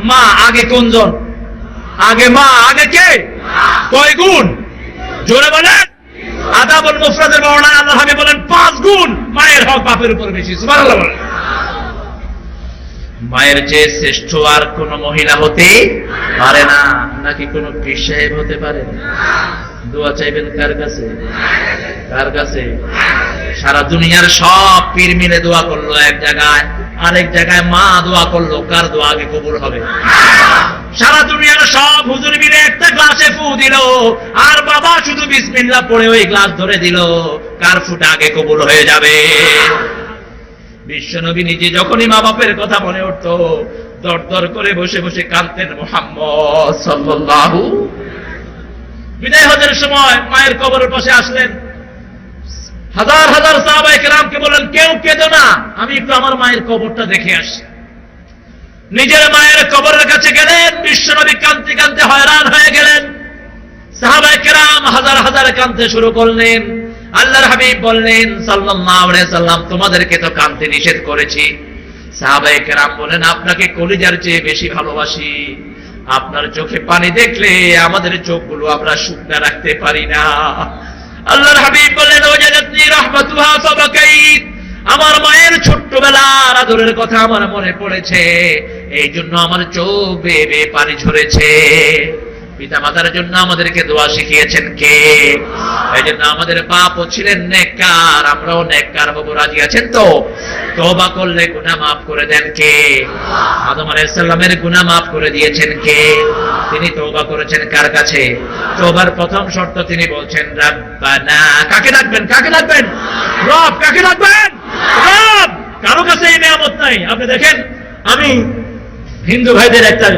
মা আগে কোনজন? আগে মা। আগে কে? কয় গুণ? জোরে বলেন। আদাবুল মুফরাদের বর্ণনায় আল্লাহর হাবিব বলেন 5 গুণ মায়ের হক বাপের উপর বেশি। সুবহানাল্লাহ বলেন। মায়ের চেয়ে শ্রেষ্ঠ আর কোন মহিলা হতে পারে না। নাকি কোন পীর সাহেব হতে পারে? দোয়া চাইবেন কার কাছে? কার কাছে? সারা দুনিয়ার সব পীর মিলে দোয়া করলো এক জায়গায়, আরেক জায়গায় মা দোয়া করলো, কার দোয়া আগে কবুল হবে? সারা দুনিয়ার সব হুজুর মিলে একটা গ্লাসে ফু দিল, আর বাবা শুধু বিসমিল্লাহ পড়ে ওই গ্লাস ধরে দিল, কার ফুটা আগে কবুল হয়ে যাবে? বিশ্বনবী নিজে যখনই মা বাপের কথা মনে উঠতো দর দর করে বসে বসে কাঁদতেন। মুহাম্মদ সাল্লাল্লাহু। বিদায় হজের সময় মায়ের কবরের পাশে আসলেন, হাজার হাজার সাহাবায়ে কেরামকে বললেন, কেউ কেঁদো না, আমি একটু আমার মায়ের কবরটা দেখে আসি। নিজের মায়ের কবরের কাছে গেলেন, বিশ্বনবী কাঁদতে কাঁদতে হয়রান হয়ে গেলেন। সাহাবায়ে কেরাম হাজার হাজার কাঁদতে শুরু করলেন। আল্লাহর হাবিব বললেন সাল্লাল্লাহু আলাইহি সাল্লাম, তোমাদেরকে তো কাঁদতে নিষেধ করেছি। সাহাবায়ে কেরাম বলেন, আপনাকে কলিজার চেয়ে বেশি ভালোবাসি, আপনার চোখে পানি দেখলে আমাদের চোখগুলো আমরা শুকনা রাখতে পারি না। আল্লাহর হাবিব বললেন, ওয়াজাদাতনি রাহমাতুহা ফাবাকাইত, আমার মায়ের ছোট্টবেলার আদরের কথা আমার মনে পড়েছে, এই জন্য আমার চোখ বেয়ে বেয়ে পানি ঝরেছে। পিতা মাতার জন্য আমাদেরকে দোয়া শিখিয়েছেন কে? এই জন্য আমাদের বাপও ছিলেন নেককার, আমরাও নেককার হবো। রাজি আছেন তো? তওবা করলে গুনাহ মাফ করে দেন কে? আদম আলাইহিস সালামের গুনাহ মাফ করে দিয়েছেন কে? তিনি তওবা করেছেন কার কাছে? তওবার প্রথম শর্ত তিনি বলছেন রব্বানা। কাকে ডাকবেন? কাকে ডাকবেন? রব। কাকে ডাকবেন? রব। কারো কাছে এই নিয়ামত নাই। আপনি দেখেন, আমি হিন্দু ভাইদের একটা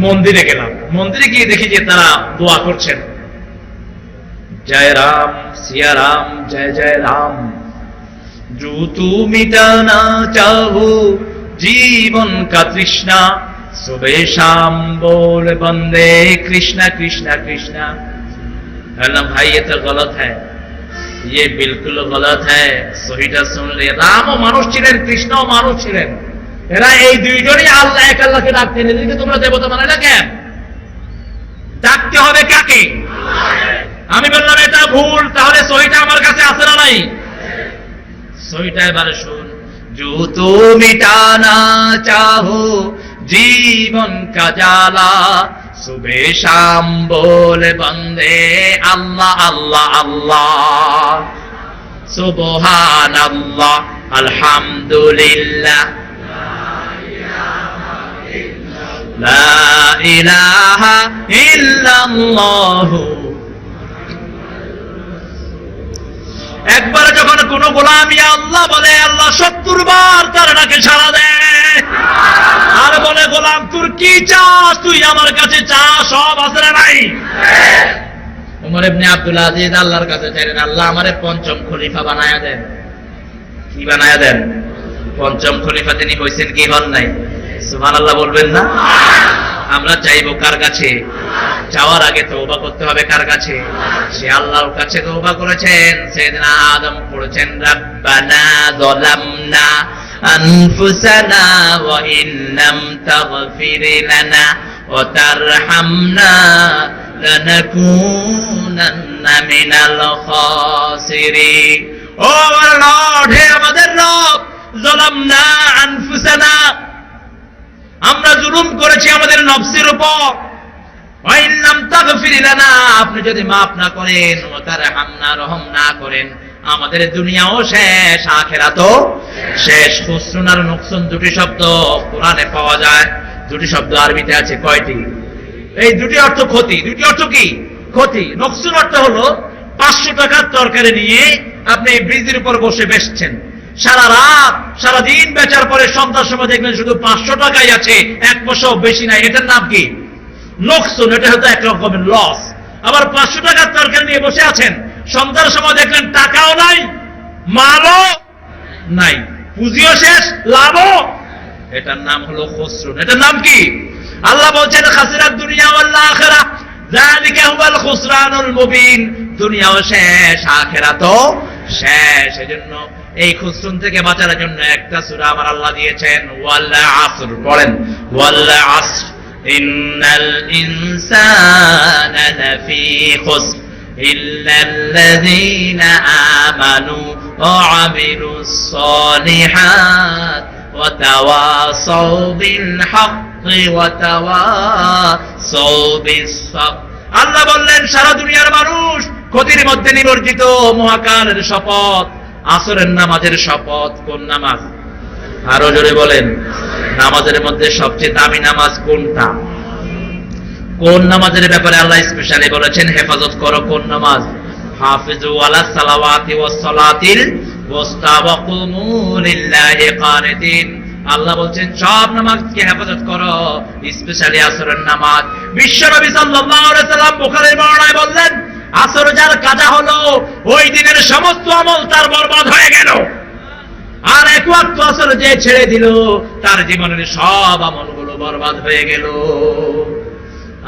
মন্দিরে গেলাম, মন্দিরে গিয়ে দেখি যে তারা দোয়া করছেন, জয় রাম সিয়া রাম জয় জয় রাম, जो तू मिटाना चाहो जीवन का तृष्णा, सुबह शाम बोल बंदे कृष्णा कृष्णा कृष्णा। भाई ये तो गलत है, ये बिल्कुल गलत है। सहीटा सुन ले, रामও মানুষ ছিলেন, কৃষ্ণও মানুষ ছিলেন। এরা এই দুইজনই আল্লাহ, এক আল্লাহকে ডাকতেন। এদেরকে তোমরা দেবতা মানে না কেন? ডাকতে হবে কাকে? আমি বললাম এটা ভুল, তাহলে সহিটা আমার কাছে আছে না নাই? সহিটা এবারে শুন, जो तू मिटाना चाहो जीवन का जाला, सुबह शाम बोल बंदे अल्लाह अल्लाह अल्लाह, सुबहान अल्लाह अल्हम्दुलिल्लाह, লা ইলাহা ইল্লাল্লাহ। একবার যখন কোন গোলাম ইয়া আল্লাহ বলে, আল্লাহ 70 বার তার ডাকে সাড়া দেয়, আর বলে গোলাম তোর কি চাস, তুই আমার কাছে চা, সব আছে না নাই? ওমর ইবনে আব্দুল আজিজ আল্লাহর কাছে চাইলেন, আল্লাহ আমারে পঞ্চম খলিফা বানায়া দেন। কি বানায়া দেন? পঞ্চম খলিফা তিনি হইছেন কি হন নাই? সুবহানাল্লাহ বলবেন না? আমরা চাইবো কার কাছে? চাওয়ার আগে তওবা করতে হবে কার কাছে? সে আল্লাহর কাছে তওবা করেছেন। সাইয়েদনা আদম পড়েছেন রব্বানা যালামনা আনফুসানা ওয়া ইন লাম তাগফির লানা ওয়া তারহামনা লানাকুনান্না মিনাল খাসিরিন। ও আমার লর্ড, হে আমাদের রব, যালামনা আনফুসানা, আমরা জুলুম করেছি আমাদের নফসের উপর। ওয়া ইন লাম তাগফির লানা, আপনি যদি মাফ না করেন, ওয়া তারহামনা, রহম না করেন, আমাদের দুনিয়াও শেষ, আখিরাতও শেষ। খুসরুন আর নুকসান দুটি শব্দ কোরআনে পাওয়া যায়। দুটি শব্দ আরবিতে আছে কয়টি? এই দুটি অর্থ ক্ষতি। দুটি অর্থ কি? ক্ষতি। নুকসান অর্থ হলো 500 টাকার তরকারি নিয়ে আপনি ব্রিজের উপর বসে বেচছেন, সারা রাত সারা দিন বেচার পরে সন্ধ্যার সময় দেখলেন শুধু 500 টাকাই আছে, 1 পয়সাও বেশি নাই। এটার নাম কি? লোকসান। এটা হতো এক রকমের লস। আবার 500 টাকার তরকারি নিয়ে বসে আছেন, সন্ধ্যার সময় দেখলেন টাকাও নাই, মালও নাই, পুঁজিও শেষ, লাভও। এটার নাম হলো খুসরুন। এটার নাম কি? আল্লাহ বলছেন খাসিরাত দুনিয়া ওয়াল আখিরাহ, যালিকা হুয়াল খুসরানুল মুবিন। দুনিয়াও শেষ, আখিরাতও শেষ। এজন্য এই খুসরুন থেকে বাঁচার জন্য একটা সূরা আমার আল্লাহ দিয়েছেন, ওয়াল আসর। পড়েন, ওয়াল আসর ইন্নাল ইনসানা লাফি খুসর ইল্লাল্লাযীনা আমানু ওয়া আমিলুস সালিহাত ওয়া তাওয়াসাউ বিল হাক্কি ওয়া তাওয়াসাউ বিস সাবর। আল্লাহ বললেন সারা দুনিয়ার মানুষ ক্ষতির মধ্যে নিমজ্জিত। মহাকালের শপথ, আসরের নামাজের শপথ। কোন নামাজ? আরো জোরে বলেন। নামাজের মধ্যে সবচেয়ে দামি নামাজ কোনটা? কোন নামাজের ব্যাপারে আল্লাহ স্পেশালি বলেছেন হেফাজত করো? কোন নামাজ? হাফিজু আলা সালাওয়াতি ওয়াস সালাতিল ওয়াসতা ওয়া কুমু লিল্লাহি কানিতিন। আল্লাহ বলছেন সব নামাজকে হেফাজত করো, স্পেশালি আসরের নামাজ। বিশ্বনবী সাল্লাল্লাহু আলাইহি সাল্লাম বুখারীর বর্ণনায় বললেন, আসর যার কাজা হলো, ওই দিনের সমস্ত আমল তার বরবাদ হয়ে গেল। আর এক ওয়াক্ত আসর যে ছেড়ে দিল, তার জীবনের সব আমলগুলো বরবাদ হয়ে গেল।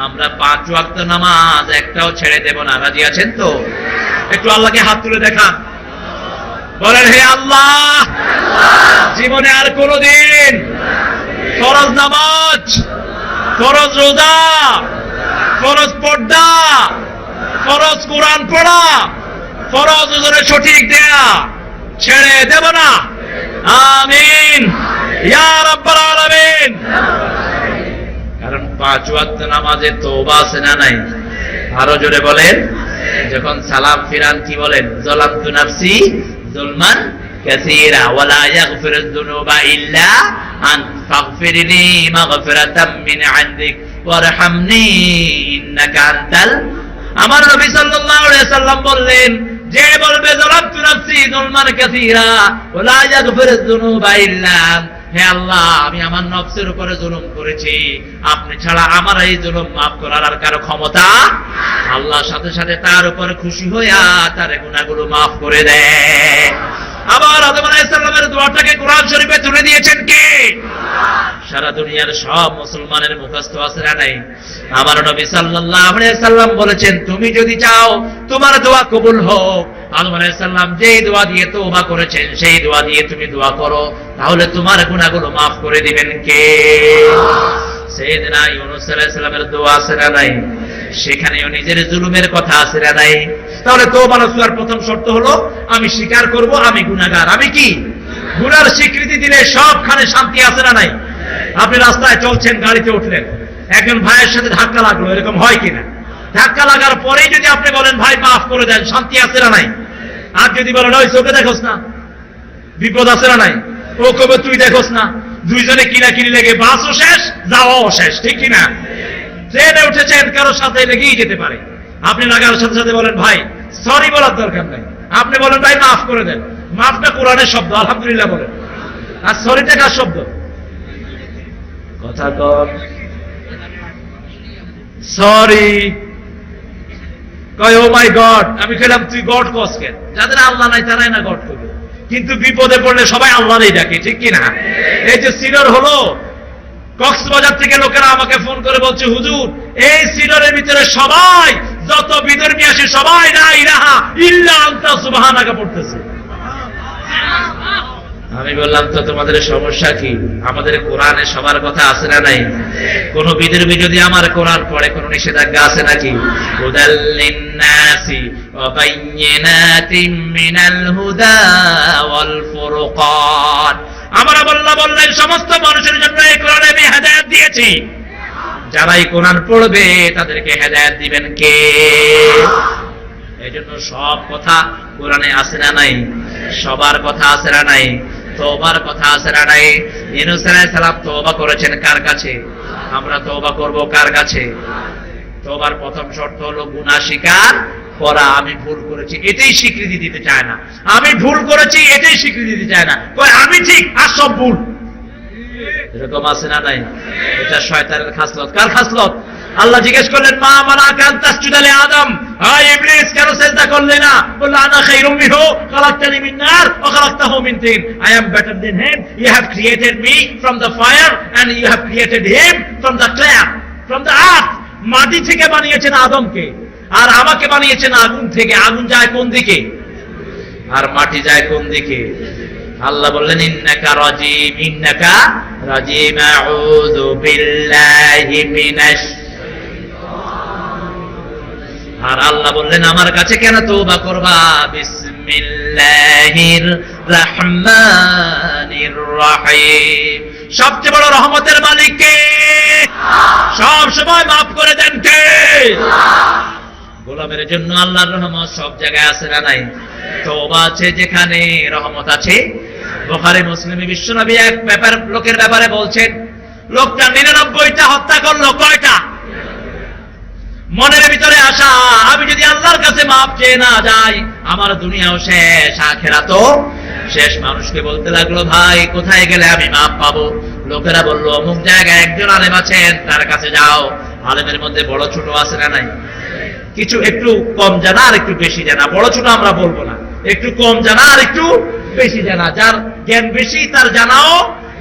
আমরা 5 ওয়াক্ত নামাজ একটাও ছেড়ে দেব না, রাজি আছেন তো? একটু আল্লাহকে হাত তুলে দেখান, বলেন হে আল্লাহ, জীবনে আর কোনদিন ফরজ নামাজ, ফরজ রোজা, ফরজ পর্দা, ফরজ কোরআন পড়া, ফরজ ওজনে সঠিক দেয়া ছেড়ে দেব না। আমিন ইয়া রাব্বাল আলামিন। কারণ 5 ওয়াক্ত নামাজে তওবা আছে না নাই? আরো জোরে বলেন। যখন সালাম ফিরান কি বলেন? যালামতু নাফসি যুলমান কাসীরা ওয়া লা ইয়াগফিরুয যুনুবা ইল্লা আন ফাগফিরলি মাগফিরাতাম মিন ইনদিক ওয়ারহামনি ইন্নাকা আনতাল। আমার নবী সাল্লাল্লাহু আলাইহি সাল্লাম বললেন, যে বলবে যালামতু নাফসি যুলমান কাসীরা ওয়া লা ইয়াগফিরুয যুনুবা ইল্লা, হে আল্লাহ, আমি আমার নফসের উপরে জুলুম করেছি, আপনি ছাড়া আমার এই জুলুম মাফ করার আর কারো ক্ষমতা। আল্লাহর সাথে সাথে তার উপরে খুশি হইয়া তার গুনাহগুলো মাফ করে দেয়। আবার আদম আলাইহিস সালামের দোয়াটাকে কোরআন শরীফে তুলে দিয়েছেন কে? সারা দুনিয়ার সব মুসলমানের মুখস্থ আছে না নাই? আমার নবী সাল্লাল্লাহু আলাইহি সাল্লাম বলেছেন, তুমি যদি চাও তোমার দোয়া কবুল হোক, আদম আলাইহিস সালাম যেই দোয়া দিয়ে তওবা করেছেন সেই দোয়া দিয়ে তুমি দোয়া করো, তাহলে তোমার গুনাহগুলো মাফ করে দিবেন কে? সাইয়েদনা ইউনূস আলাইহিস সালামের দোয়া আছে না নাই? সেখানেও নিজের জুলুমের কথা আছে না নাই? তাহলে তওবা নসুয়ার প্রথম শর্ত হলো আমি স্বীকার করব আমি গুনাহগার। আমি কি? গুনার স্বীকৃতি দিলে সবখানে শান্তি আছে না নাই? আপনি রাস্তায় চলছেন, গাড়িতে উঠলেন, একজন ভাইয়ের সাথে ধাক্কা লাগলো, এরকম হয় কিনা? ধাক্কা লাগার পরেই যদি আপনি বলেন ভাই মাফ করে দেন, শান্তি আছে না নাই? আর যদি বলেন ওই চোখে দেখোস না, বিপদ আছে না নাই? ও কবে তুই দেখোস না, দুইজনে কিনাকিনি লেগে বাসও শেষ, যাওয়াও শেষ, ঠিক কিনা? ট্রেনে উঠেছেন, কারোর সাথে লেগেই যেতে পারে। আপনি লাগার সাথে সাথে বলেন ভাই সরি বলার দরকার নাই, আপনি বলেন ভাই মাফ করে দেন। মাফটা কোরআনের শব্দ, আলহামদুলিল্লাহ বলেন। আর সরিটা কার শব্দ? কথা কর। সরি কয় ও মাই গড, আমি কইলাম তুই গড কস কেন? যাদের আল্লাহ নাই তারাই না গড করবে, কিন্তু বিপদে পড়লে সবাই আল্লাহরই ডাকে, ঠিক কিনা? এই যে সিডর হলো, কক্সবাজার থেকে লোকেরা আমাকে ফোন করে বলছে, হুজুর এই সিডরের ভিতরে সবাই যত বিধর্মী আসে সবাই লা ইলাহা ইল্লা আনতা সুবহানাকা পড়তেছে। আমি বললাম তো তোমাদের সমস্যা কি? আমাদের কোরআনে সবার কথা আছে না নাই? কোন বিধর্মী যদি আমার কোরআন পড়ে কোন নিষেধাজ্ঞা আছে নাকি? হুদাল লিন্নাসি ওয়া বাইয়িনাতিম মিনাল হুদা ওয়াল ফুরকান। আমরা বললেন সমস্ত মানুষের জন্য এই কোরআনে আমি হেদায়েত দিয়েছি। যারা এই কোরআন পড়বে তাদেরকে হেদায়েত দিবেন কে? এইজন্য সব কথা কোরআনে আছে না নাই? সবার কথা আছে না নাই? তওবার কথা আছে না নাই? ইউনূস আলাইহিস সালাম তওবা করেছেন কার কাছে? আমরা তওবা করব কার কাছে? তওবার প্রথম শর্ত হলো গুনাহ স্বীকার করা। আমি ভুল করেছি এটাই স্বীকৃতি দিতে চায় না, আমি ভুল করেছি এটাই স্বীকৃতি দিতে চায় না, কয় আমি ঠিক আর সব ভুল। এরকম আছে না নাই? এটা শয়তানের খাসলত। কার খাসলত? আল্লাহ জিজ্ঞেস করলেন মা মানাকা আন তাসজুদা লি আদম, হায় ইবলিস কেন সিজদা করলে না? বলল আনা খায়রুম মিনহু খালাকতানি মিন নার ওয়া খালাকতাহু মিন তিন। I am better than him. You have created me from the fire and you have created him from the clay, from the earth. মাটি থেকে বানিয়েছেন আদমকে, আর আমাকে বানিয়েছেন আগুন থেকে। আগুন যায় কোন দিকে আর মাটি যায় কোন দিকে? আল্লাহ বললেন ইন্নাকা রাজিম, ইন্নাকা রাজিম, আউযু বিল্লাহি মিনাশ। আর আল্লাহ বললেন আমার কাছে কেন তওবা করবা? বিসমিল্লাহির রহমানির রহিম। সবচেয়ে বড় রহমতের মালিক কে? সব সময় মাফ করে দেন কে? গোলামের জন্য আল্লাহর রহমত সব জায়গায় আছে না নাই? তওবা আছে যেখানে রহমত আছে। বুখারী মুসলিমে বিশ্বনবী এক লোকের ব্যাপারে বলছেন, লোকটা 99টা হত্যা করলো। কয়টা? মনের ভিতরে আশা আমি যদি আল্লাহর কাছে মাপ চেয়ে না যাই আমার দুনিয়াও শেষ, আখিরাতও শেষ। মানুষকে বলতে লাগলো ভাই কোথায় গেলে আমি মাপ পাবো? লোকেরা বলল অমুক জায়গায় একজন আলেম আছেন, তার কাছে যাও। আলেমের মধ্যে বড় ছোট আছে না নাই? কিছু একটু কম জানা আর একটু বেশি জানা, বড় ছোট আমরা বলবো না, একটু কম জানা আর একটু বেশি জানা। যার জ্ঞান বেশি তার জানাও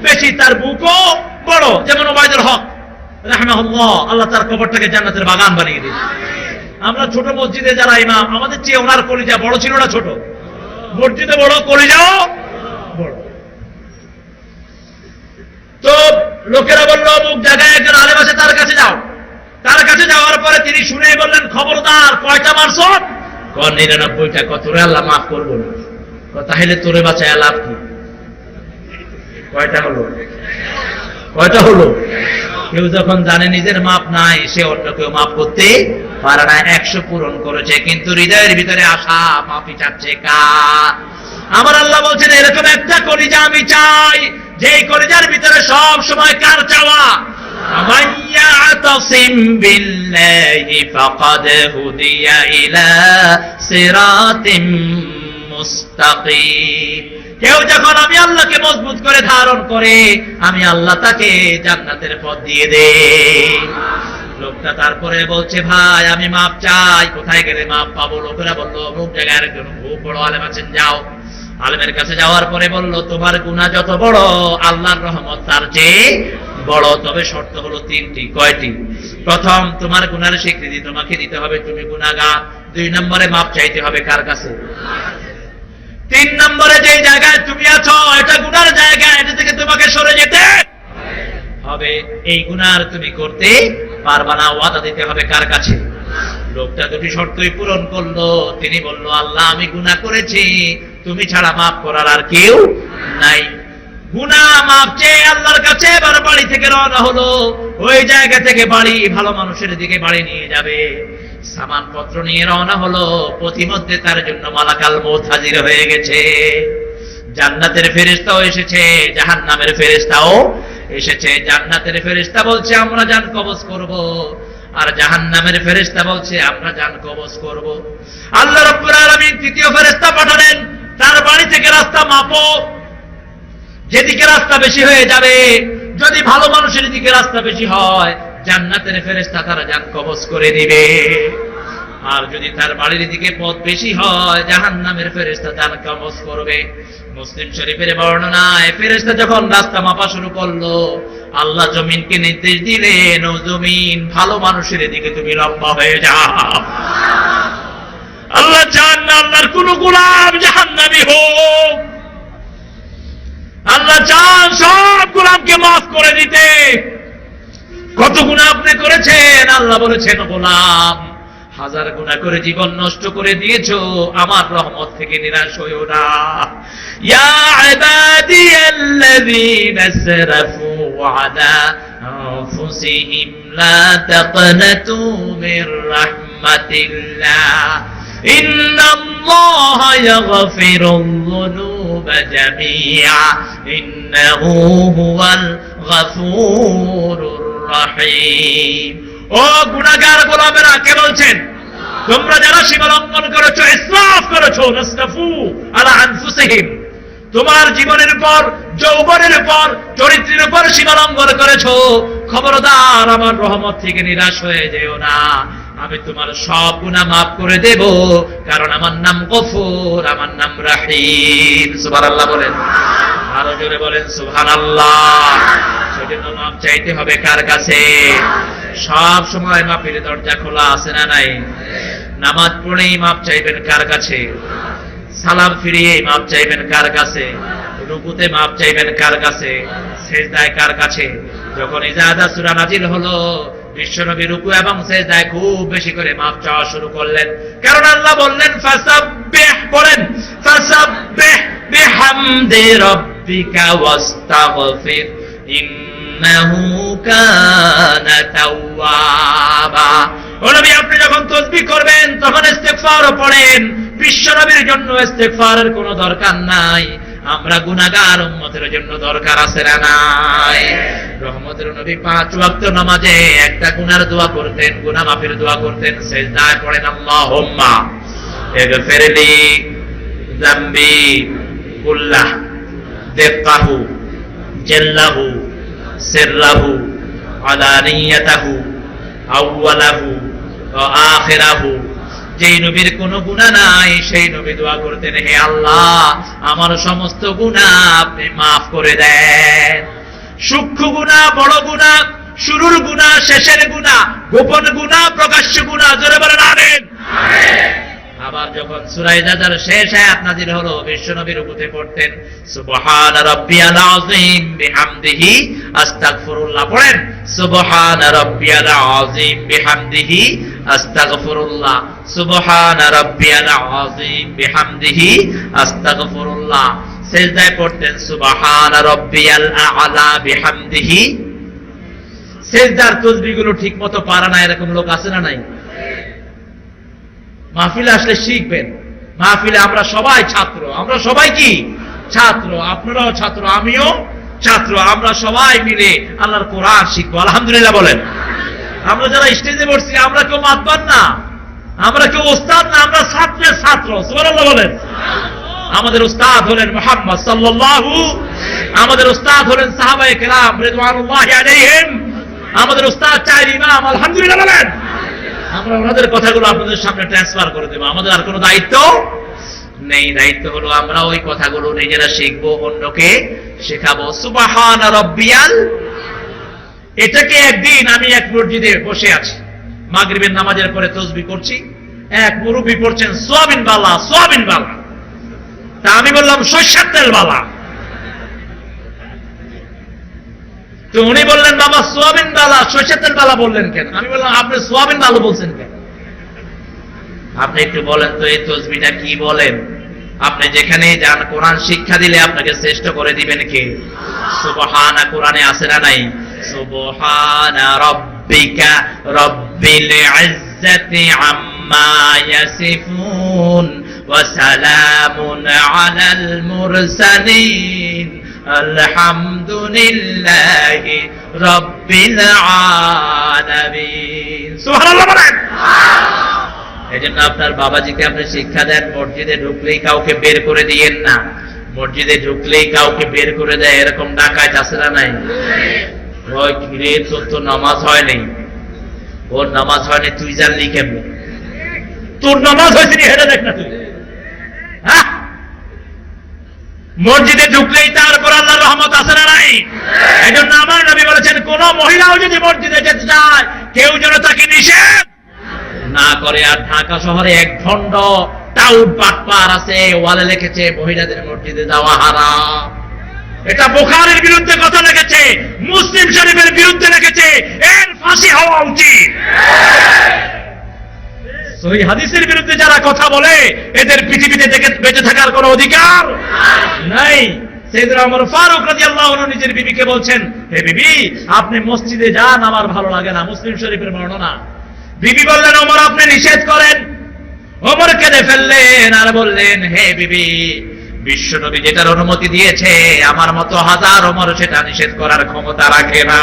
বেশি, তার বুকও বড়। যেমন ওবায়দুল হক রাহিমাহুল্লাহ, আল্লাহ তার কবরটাকে জান্নাতের বাগান বানিয়ে দিন। আমরা ছোট মসজিদে যারা ইমাম, আমাদের চেয়ে ওনার কলিজা বড় ছিল না ছোট? মসজিদে বড়, কলিজাও বড়। তো লোকেরা বলল অমুক জায়গায় একজন আলেম আছে, তার কাছে যাও। তার কাছে যাওয়ার পরে তিনি শুনে বললেন, খবরদার, কয়টা মারছ? 99টা। তোরে আল্লাহ মাফ করবো না। তাহলে তোরে বাঁচায় লাভ কি? কয়টা হলো? কয়টা হলো? কেউ যখন জানে নিজের মাপ নাই, সে অন্য কেউ মাফ করতে পারে না। 100 পূরণ করেছে, কিন্তু হৃদয়ের ভিতরে আশা মাফি চাচ্ছে কার? আমার আল্লাহ বলছেন, এরকম একটা কলিজা আমি চাই, যে কলিজার ভিতরে সব সময় কার চাওয়া? মাইয়াতাসিম বিল্লাহি ফাকাদ হুদিয়া ইলা সিরাতিম মুস্তাকিম। কেউ যখন আমি আল্লাহকে মজবুত করে ধারণ করে, আমি আল্লাহ তাকে জান্নাতের পথ দিয়ে দেই। লোকটা তারপরে বলছে, ভাই আমি মাপ চাই। কোথায় গেলে মাপ পাবো? লোকেরা বলল, অমুক জায়গায় একজন খুব বড় আলেম আছেন, যাও। আলেমের কাছে যাওয়ার পরে বলল, তোমার গুনাহ যত বড়, আল্লাহর রহমত তার চেয়ে বড়। তবে শর্ত হলো 3টি। কয়টি? প্রথম, তোমার গুনার স্বীকৃতি তোমাকে দিতে হবে, তুমি গুনাহগার। 2 নম্বরে মাপ চাইতে হবে কার কাছে? 3 নম্বরে যে জায়গায় তুমি আছো, এটা গুনার জায়গা, এটা থেকে তোমাকে সরে যেতে হবে। এই গুনার তুমি করতে পারবা না, ওয়াদা দিতে হবে কার কাছে? লোকটা 2টি শর্তই পূরণ করলো। তিনি বলল, আল্লাহ আমি গুনাহ করেছি, তুমি ছাড়া মাফ করার আর কেউ নাই। গুনাহ মাপ চেয়ে আল্লাহর কাছে এবার বাড়ি থেকে রওনা হলো। ওই জায়গা থেকে বাড়ি, ভালো মানুষের দিকে বাড়ি নিয়ে যাবে, সামানপত্র নিয়ে রওনা হলো। পথিমধ্যে তার জন্য মালাকাল মউত হাজির হয়ে গেছে। জান্নাতের ফেরেশতাও এসেছে, জাহান্নামের ফেরেশতাও এসেছে। জান্নাতের ফেরেশতা বলছে, আমরা জান কবজ করব, আর জাহান্নামের ফেরেশতা বলছে, আমরা জান কবজ করব। আল্লাহ রাব্বুল আলামিন 3য় ফেরেশতা পাঠালেন, তার বাড়ি থেকে রাস্তা মাপো, যেদিকে রাস্তা বেশি হয়ে যাবে, যদি ভালো মানুষের দিকে রাস্তা বেশি হয়, জান্নাতের ফেরেশতা তারা জান কবজ করে দিবে। আর যদি তার বাড়ির দিকে পথ বেশি হয়, জাহান্নামের ফেরেশতা জান কবজ করবে। মুসলিম শরীফের বর্ণনায়, ফেরেশতা যখন রাস্তা মাপা শুরু করলো, আল্লাহ জমিনকে নির্দেশ দিলেন, ও জমিন, ভালো মানুষের দিকে তুমি লম্বা হয়ে যাও। আল্লাহ চান না আল্লাহর কোন গোলাম জাহান্নামী হোক। আল্লাহ চান সব গোলামকে মাফ করে দিতে। কত গুনাহ আপনি করেছেন? আল্লাহ বলেছেন, গোলাম, 1000 গুনাহ করে জীবন নষ্ট করে দিয়েছো, আমার রহমত থেকে নিরাশ হইও না। ইয়া ইবাদিয়াল্লাযীনা আসরাফু আলা আনফুসিহিম লা তাকনাতু মির রাহমাতিল্লাহ ইন্নাল্লাহা ইয়াগফিরুয যুনুবা জামিআ ইন্নাহু হুয়াল গফুরুর রহিম। ও গুনাহগার গোলামেরা, কে বলছেন? তোমরা যারা সীমা লঙ্ঘন করেছো, ইসরাফ করেছো, নাসরাফু আলা আনফুসিহিম, তোমার জীবনের উপর, যৌবনের উপর, চরিত্রের উপর সীমা লঙ্ঘন করেছো, খবরদার আমার রহমত থেকে নিরাশ হয়ে যেও না। আমি তোমার সব গুনাহ মাফ করে দেব, কারণ আমার নাম গফুর, আমার নাম রহিম। সুবহানাল্লাহ বলেন, আরো জোরে বলেন সুবহানাল্লাহ। সেজন্য মাফ চাইতে হবে কার কাছে? সব সময় মাফের দরজা খোলা আছে না নাই? নামাজ পড়েই মাফ চাইবেন কার কাছে? সালাম ফিরিয়ে মাফ চাইবেন কার কাছে? রুকুতে মাফ চাইবেন কার কাছে? সেজদায় কার কাছে? যখন ইজাজা সূরা নাজিল হলো, বিশ্বনবী রুকু এবং সেজদায় খুব বেশি করে মাফ চাওয়া শুরু করলেন, কারণ আল্লাহ বললেন, ফাসাব্বিহ, বলেন ফাসাব্বিহ বিহামদি রাব্বিকা ওয়াস্তাগফির ইন্নাহু কানা তাওয়াবা। ও নবী, আপনি যখন তাসবিহ করবেন তখন ইস্তিগফারও পড়েন। বিশ্বনবীর জন্য ইস্তিগফারের কোনো দরকার নাই, আমরা গুনাহগার উম্মতের জন্য দরকার আছে না নাই? রহমতের নবী 5 ওয়াক্ত নামাজে একটা গুনার দোয়া করতেন, গুনাহ মাফের দোয়া করতেন। সিজদায় পড়েন, আল্লাহুম্মা ইগফিরলি যামবি কুল্লাহ দিক্কাহু জাল্লাহু সিররাহু আলানিয়াতাহু আউওয়ালাহু ওয়া আখিরাহু, যেই নবীর কোনো গুনাহ নাই সেই নবী দোয়া করতেন, হে আল্লাহ আমার সমস্ত গুনাহ আপনি maaf করে দেন। সূক্ষ্ম গুনাহ, বড় গুনাহ, শুরুর গুনাহ, শেষের গুনাহ, গোপন গুনাহ, প্রকাশ্য গুনাহ, জোরে বলেন আমিন। আবার যখন সূরা ইজাজার শেষ আয়াত নাযিল হলো, বিশ্বনবী রুকুতে পড়তেন সুবহান রাব্বিয়াল আযীম বিহামদিহি আস্তাগফিরুল্লাহ, পড়েন সুবহান রাব্বিয়াল আযীম বিহামদিহি আস্তাগফিরুল্লাহ, সুবহান রাব্বিয়াল আযীম বিহামদিহি আস্তাগফিরুল্লাহ। সিজদায় পড়তেন সুবহান রাব্বিয়াল আ'লা বিহামদিহি। সিজদার তাসবিহগুলো ঠিকমতো পারে না এরকম লোক আছে না নাই? মাহফিলে আসলে শিখবেন। মাহফিলে আমরা সবাই ছাত্র, আমরা সবাই কি ছাত্র, আপনারাও ছাত্র, আমিও ছাত্র, আমরা সবাই মিলে আল্লাহর কোরআন শিখবো। আলহামদুলিল্লাহ বলেন। আমরা যারা স্টেজে বসছি আমরা কেউ মাতবার না, আমরা কেউ ওস্তাদ না, আমরা ছাত্রের ছাত্র। সুবহানাল্লাহ বলেন। আমাদের উস্তাদ হলেন মুহাম্মদ সাল্লাল্লাহু, আমাদের উস্তাদ হলেন সাহাবায়ে কেরাম রিদওয়ানুল্লাহি আলাইহিম, আমাদের উস্তাদ চার ইমাম। আলহামদুলিল্লাহ বলেন। আমরা ওনাদের কথাগুলো আপনাদের সামনে ট্রান্সফার করে দেবো, আমাদের আর কোনো দায়িত্ব নেই। দায়িত্ব হলো আমরা ওই কথাগুলো নিজেরা শিখবো, অন্যকে শেখাবো। সুবহান রাব্বিয়াল, এটাকে একদিন আমি এক মসজিদে বসে আছি, মাগরিবের নামাজের পরে তাসবিহ করছি, এক মুরব্বি পড়ছেন সোয়াবিন বালা, সোয়াবিন বালা। তা আমি বললাম সরষের তেল বালা। তো উনি বললেন বাবা সোয়াবিন বালা, সরষের তেল বালা বললেন কেন? আমি বললাম আপনি সোয়াবিন বালা বলছেন কেন? আপনি একটু বলেন তো এই তাসবিহটা কি বলেন? আপনি যেখানে যান কোরআন শিক্ষা দিলে আপনাকে শ্রেষ্ঠ করে দিবেন কে? সুবহানা কোরআনে আছে না নাই? সুবহানা রাব্বিকা রাব্বিল ইজ্জাতি আম্মা ইয়াসিফুন ওয়া সালামুন আলাল মুরসালিন আলহামদুলিল্লাহি রাব্বিল আলামিন। সুবহানাল্লাহ বলেন। এজন্য আপনার বাবাজিকে আপনি শিক্ষা দেন, মসজিদে ঢুকলেই কাউকে বের করে দিয়েন না। মসজিদে ঢুকলেই কাউকে বের করে দেয় এরকম ডাকাত আছে না নাই? ওই ঘিরে তোর তো নামাজ হয়নি, ওর নামাজ হয়নি, তুই জানলি কেমন? তোর নামাজ হয়েছে হেঁটে দেখ না তুই। হ্যাঁ, মসজিদে ঢুকলেই তার উপর আল্লাহর রহমত আছে না নাই? এই জন্য আমার নবী বলেছেন কোন মহিলাও যদি মসজিদে যেতে চায় কেউ যেন তাকে নিষেধ না করে। আর ঢাকা শহরে এক খণ্ড টাউট বাটপার আছে, ওয়ালে লিখেছে মহিলাদের মসজিদে যাওয়া হারাম। এটা বুখারীর বিরুদ্ধে কথা লিখেছে, মুসলিম শরীফের বিরুদ্ধে লিখেছে, এর ফাঁসি হওয়া উচিত। সহিহ হাদিসের বিরুদ্ধে যারা কথা বলে এদের পৃথিবীতে বেঁচে থাকার কোনো অধিকার নাই। সাইয়েদনা ওমর ফারুক রাদিয়াল্লাহু আনহু নিজের বিবিকে বলছেন, হে বিবি আপনি মসজিদে যান, আমার ভালো লাগে না। মুসলিম শরীফের বর্ণনা। বিবি বললেন ওমর আপনি নিষেধ করেন। ওমর কেঁদে ফেললেন আর বললেন, হে বিবি বিশ্বনবী যেটার অনুমতি দিয়েছে আমার মতো হাজার ওমর সেটা নিষেধ করার ক্ষমতা রাখে না।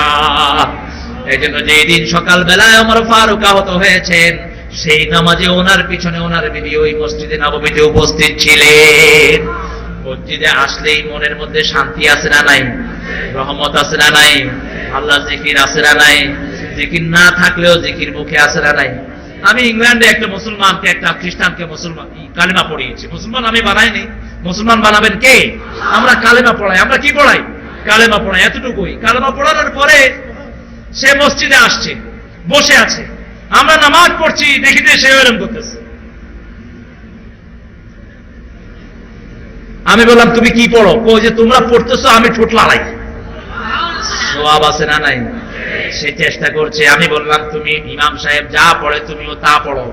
এই জন্য যেই দিন সকালবেলায় ওমর ফারুক আহত হয়েছেন সেই নামাজে ওনার পিছনে ওনার বিবি ওই মসজিদে নববীতে উপস্থিত ছিলেন। মসজিদে আসলেই মনের মধ্যে শান্তি আছে না নাই? রহমত আছে না নাই? আল্লাহ জিকির আছে না নাই? জিকির না থাকলেও জিকির মুখে আছে না নাই? আমি ইংল্যান্ডে একটা মুসলমানকে একটা খ্রিস্টানকে মুসলমান কালেমা পড়িয়েছি। মুসলমান আমি বানাইনি, মুসলমান বানাবেন কে? আমরা কালেমা পড়াই। আমরা কি পড়াই? কালেমা পড়াই, এতটুকুই। কালেমা পড়ানোর পরে সে মসজিদে আসছে, বসে আছে, আমরা নামাজ পড়ছি, দেখিতে সে এরকম করতেছে। আমি বললাম তুমি কি পড়ো? ও যে তোমরা পড়তেছো আমি ঠোঁট লড়াই। সওয়াব আছে না নাই? সে চেষ্টা করছে। আমি বললাম তুমি ইমাম সাহেব যা পড়ে তুমিও তা পড়ো।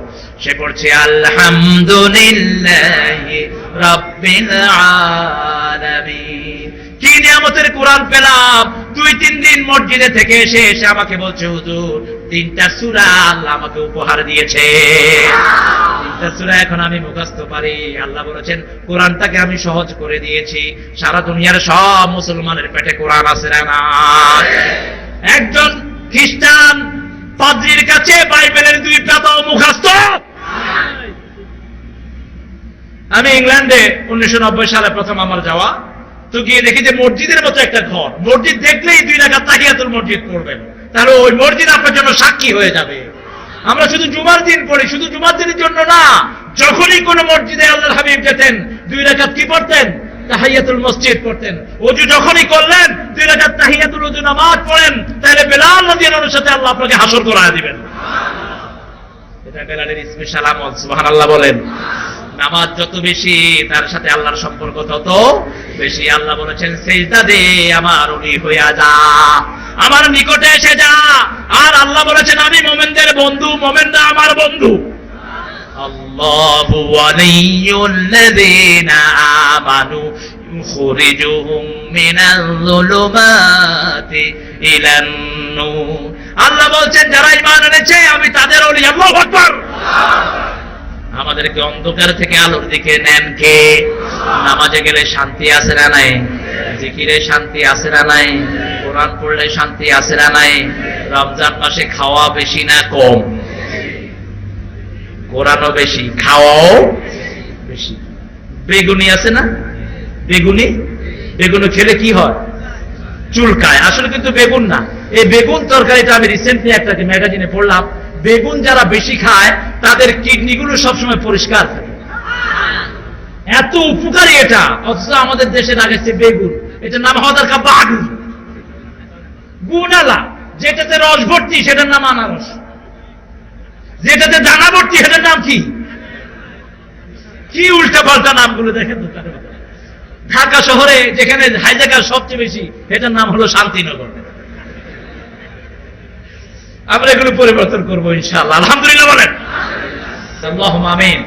সে পড়ছে আলহামদুলিল্লাহি রাব্বিল আলামিন। কি নিয়ামতের কোরআন পেলাম। 2-3 দিন মসজিদে থেকে এসে আমাকে বলছে হুজুর 3টা সূরা আল্লাহ আমাকে উপহার দিয়েছে। 3টা সূরা এখন আমি মুখস্থ পারি। আল্লাহ বলেছেন কোরআনটাকে আমি সহজ করে দিয়েছি। সারা দুনিয়ার সব মুসলমানের পেটে কোরআন আছে না? একজন খ্রিস্টান পাদ্রীর কাছে বাইবেলের 2 পাতাও মুখস্থ। আমি ইংল্যান্ডে 1990 সালে প্রথম আমার যাওয়া, তো গিয়ে দেখি যে মসজিদের মতো একটা ঘর। মসজিদ দেখলেই 2 রাকাত তাহিয়াতুল মসজিদ পড়বেন, তাহলে ওই মসজিদ আপনার জন্য সাক্ষী হয়ে যাবে। আমরা শুধু জুমার দিন পড়ি, শুধু জুমার দিনের জন্য না, যখনই কোন মসজিদে আল্লাহর হাবিব যেতেন 2 রাকাত কি পড়তেন? তাহিয়াতুল মসজিদ পড়তেন। ওযু যখনই করলেন 2 রাকাত তাহিয়াতুল ওযু নামাজ পড়েন, তাহলে বেলাল রাদিয়াল্লাহু আনহুর সাথে আল্লাহ আপনাকে হাসর করায় দিবেন। এটা বেলালের স্পেশাল আমল, সুবহানাল্লাহ বলেন। নামাজ যত বেশি তার সাথে আল্লাহর সম্পর্ক তত বেশি। আল্লাহ বলেছেন সিজদা দে আমার ওলি হইয়া যা, আমার নিকটে এসে যা। আর আল্লাহ বলেছেন আমি মুমিনদের বন্ধু, মুমিনরা আমার বন্ধু। আল্লাহু ওয়ালিয়ুল্লাযীনা আমানু ইউখরিজুহুম মিনাল যুলুমাতি ইলান নূর। আল্লাহ বলেন যারা ঈমান এনেছে আমি তাদের ওলি। আল্লাহু আকবার। আমাদেরকে অন্ধকার থেকে আলোর দিকে নেন কে? নামাজে গেলে শান্তি আছে না নাই? জিকিরে শান্তি আছে না নাই? কোরআন পড়লে শান্তি আছে না নাই? রমজান মাসে খাওয়া বেশি না কম? কোরআনও বেশি, খাওয়াও বেশি। বেগুনি আছে না? বেগুনি, বেগুনি খেলে কি হয়? চুলকায়। আসলে কিন্তু বেগুন না, এই বেগুন তরকারিটা আমি রিসেন্টলি একটা ম্যাগাজিনে পড়লাম, বেগুন যারা বেশি খায় তাদের কিডনিগুলো সবসময় পরিষ্কার থাকে। এত উপকারী এটা, অথচ আমাদের দেশে লাগাচ্ছে বেগুন। এটার নাম হওয়ার বাগুন, গুণালা। যেটাতে রস ভর্তি সেটার নাম আনারস, যেটাতে দানা ভর্তি সেটার নাম কি? কি উল্টা পাল্টা নামগুলো দেখেন তো। ঢাকা শহরে যেখানে হাইজাকার সবচেয়ে বেশি, এটার নাম হলো শান্তিনগর। আমরা এগুলো পরিবর্তন করবো ইনশাআল্লাহ। আলহামদুলিল্লাহ বলেন। আল্লাহুম্মা আমিন।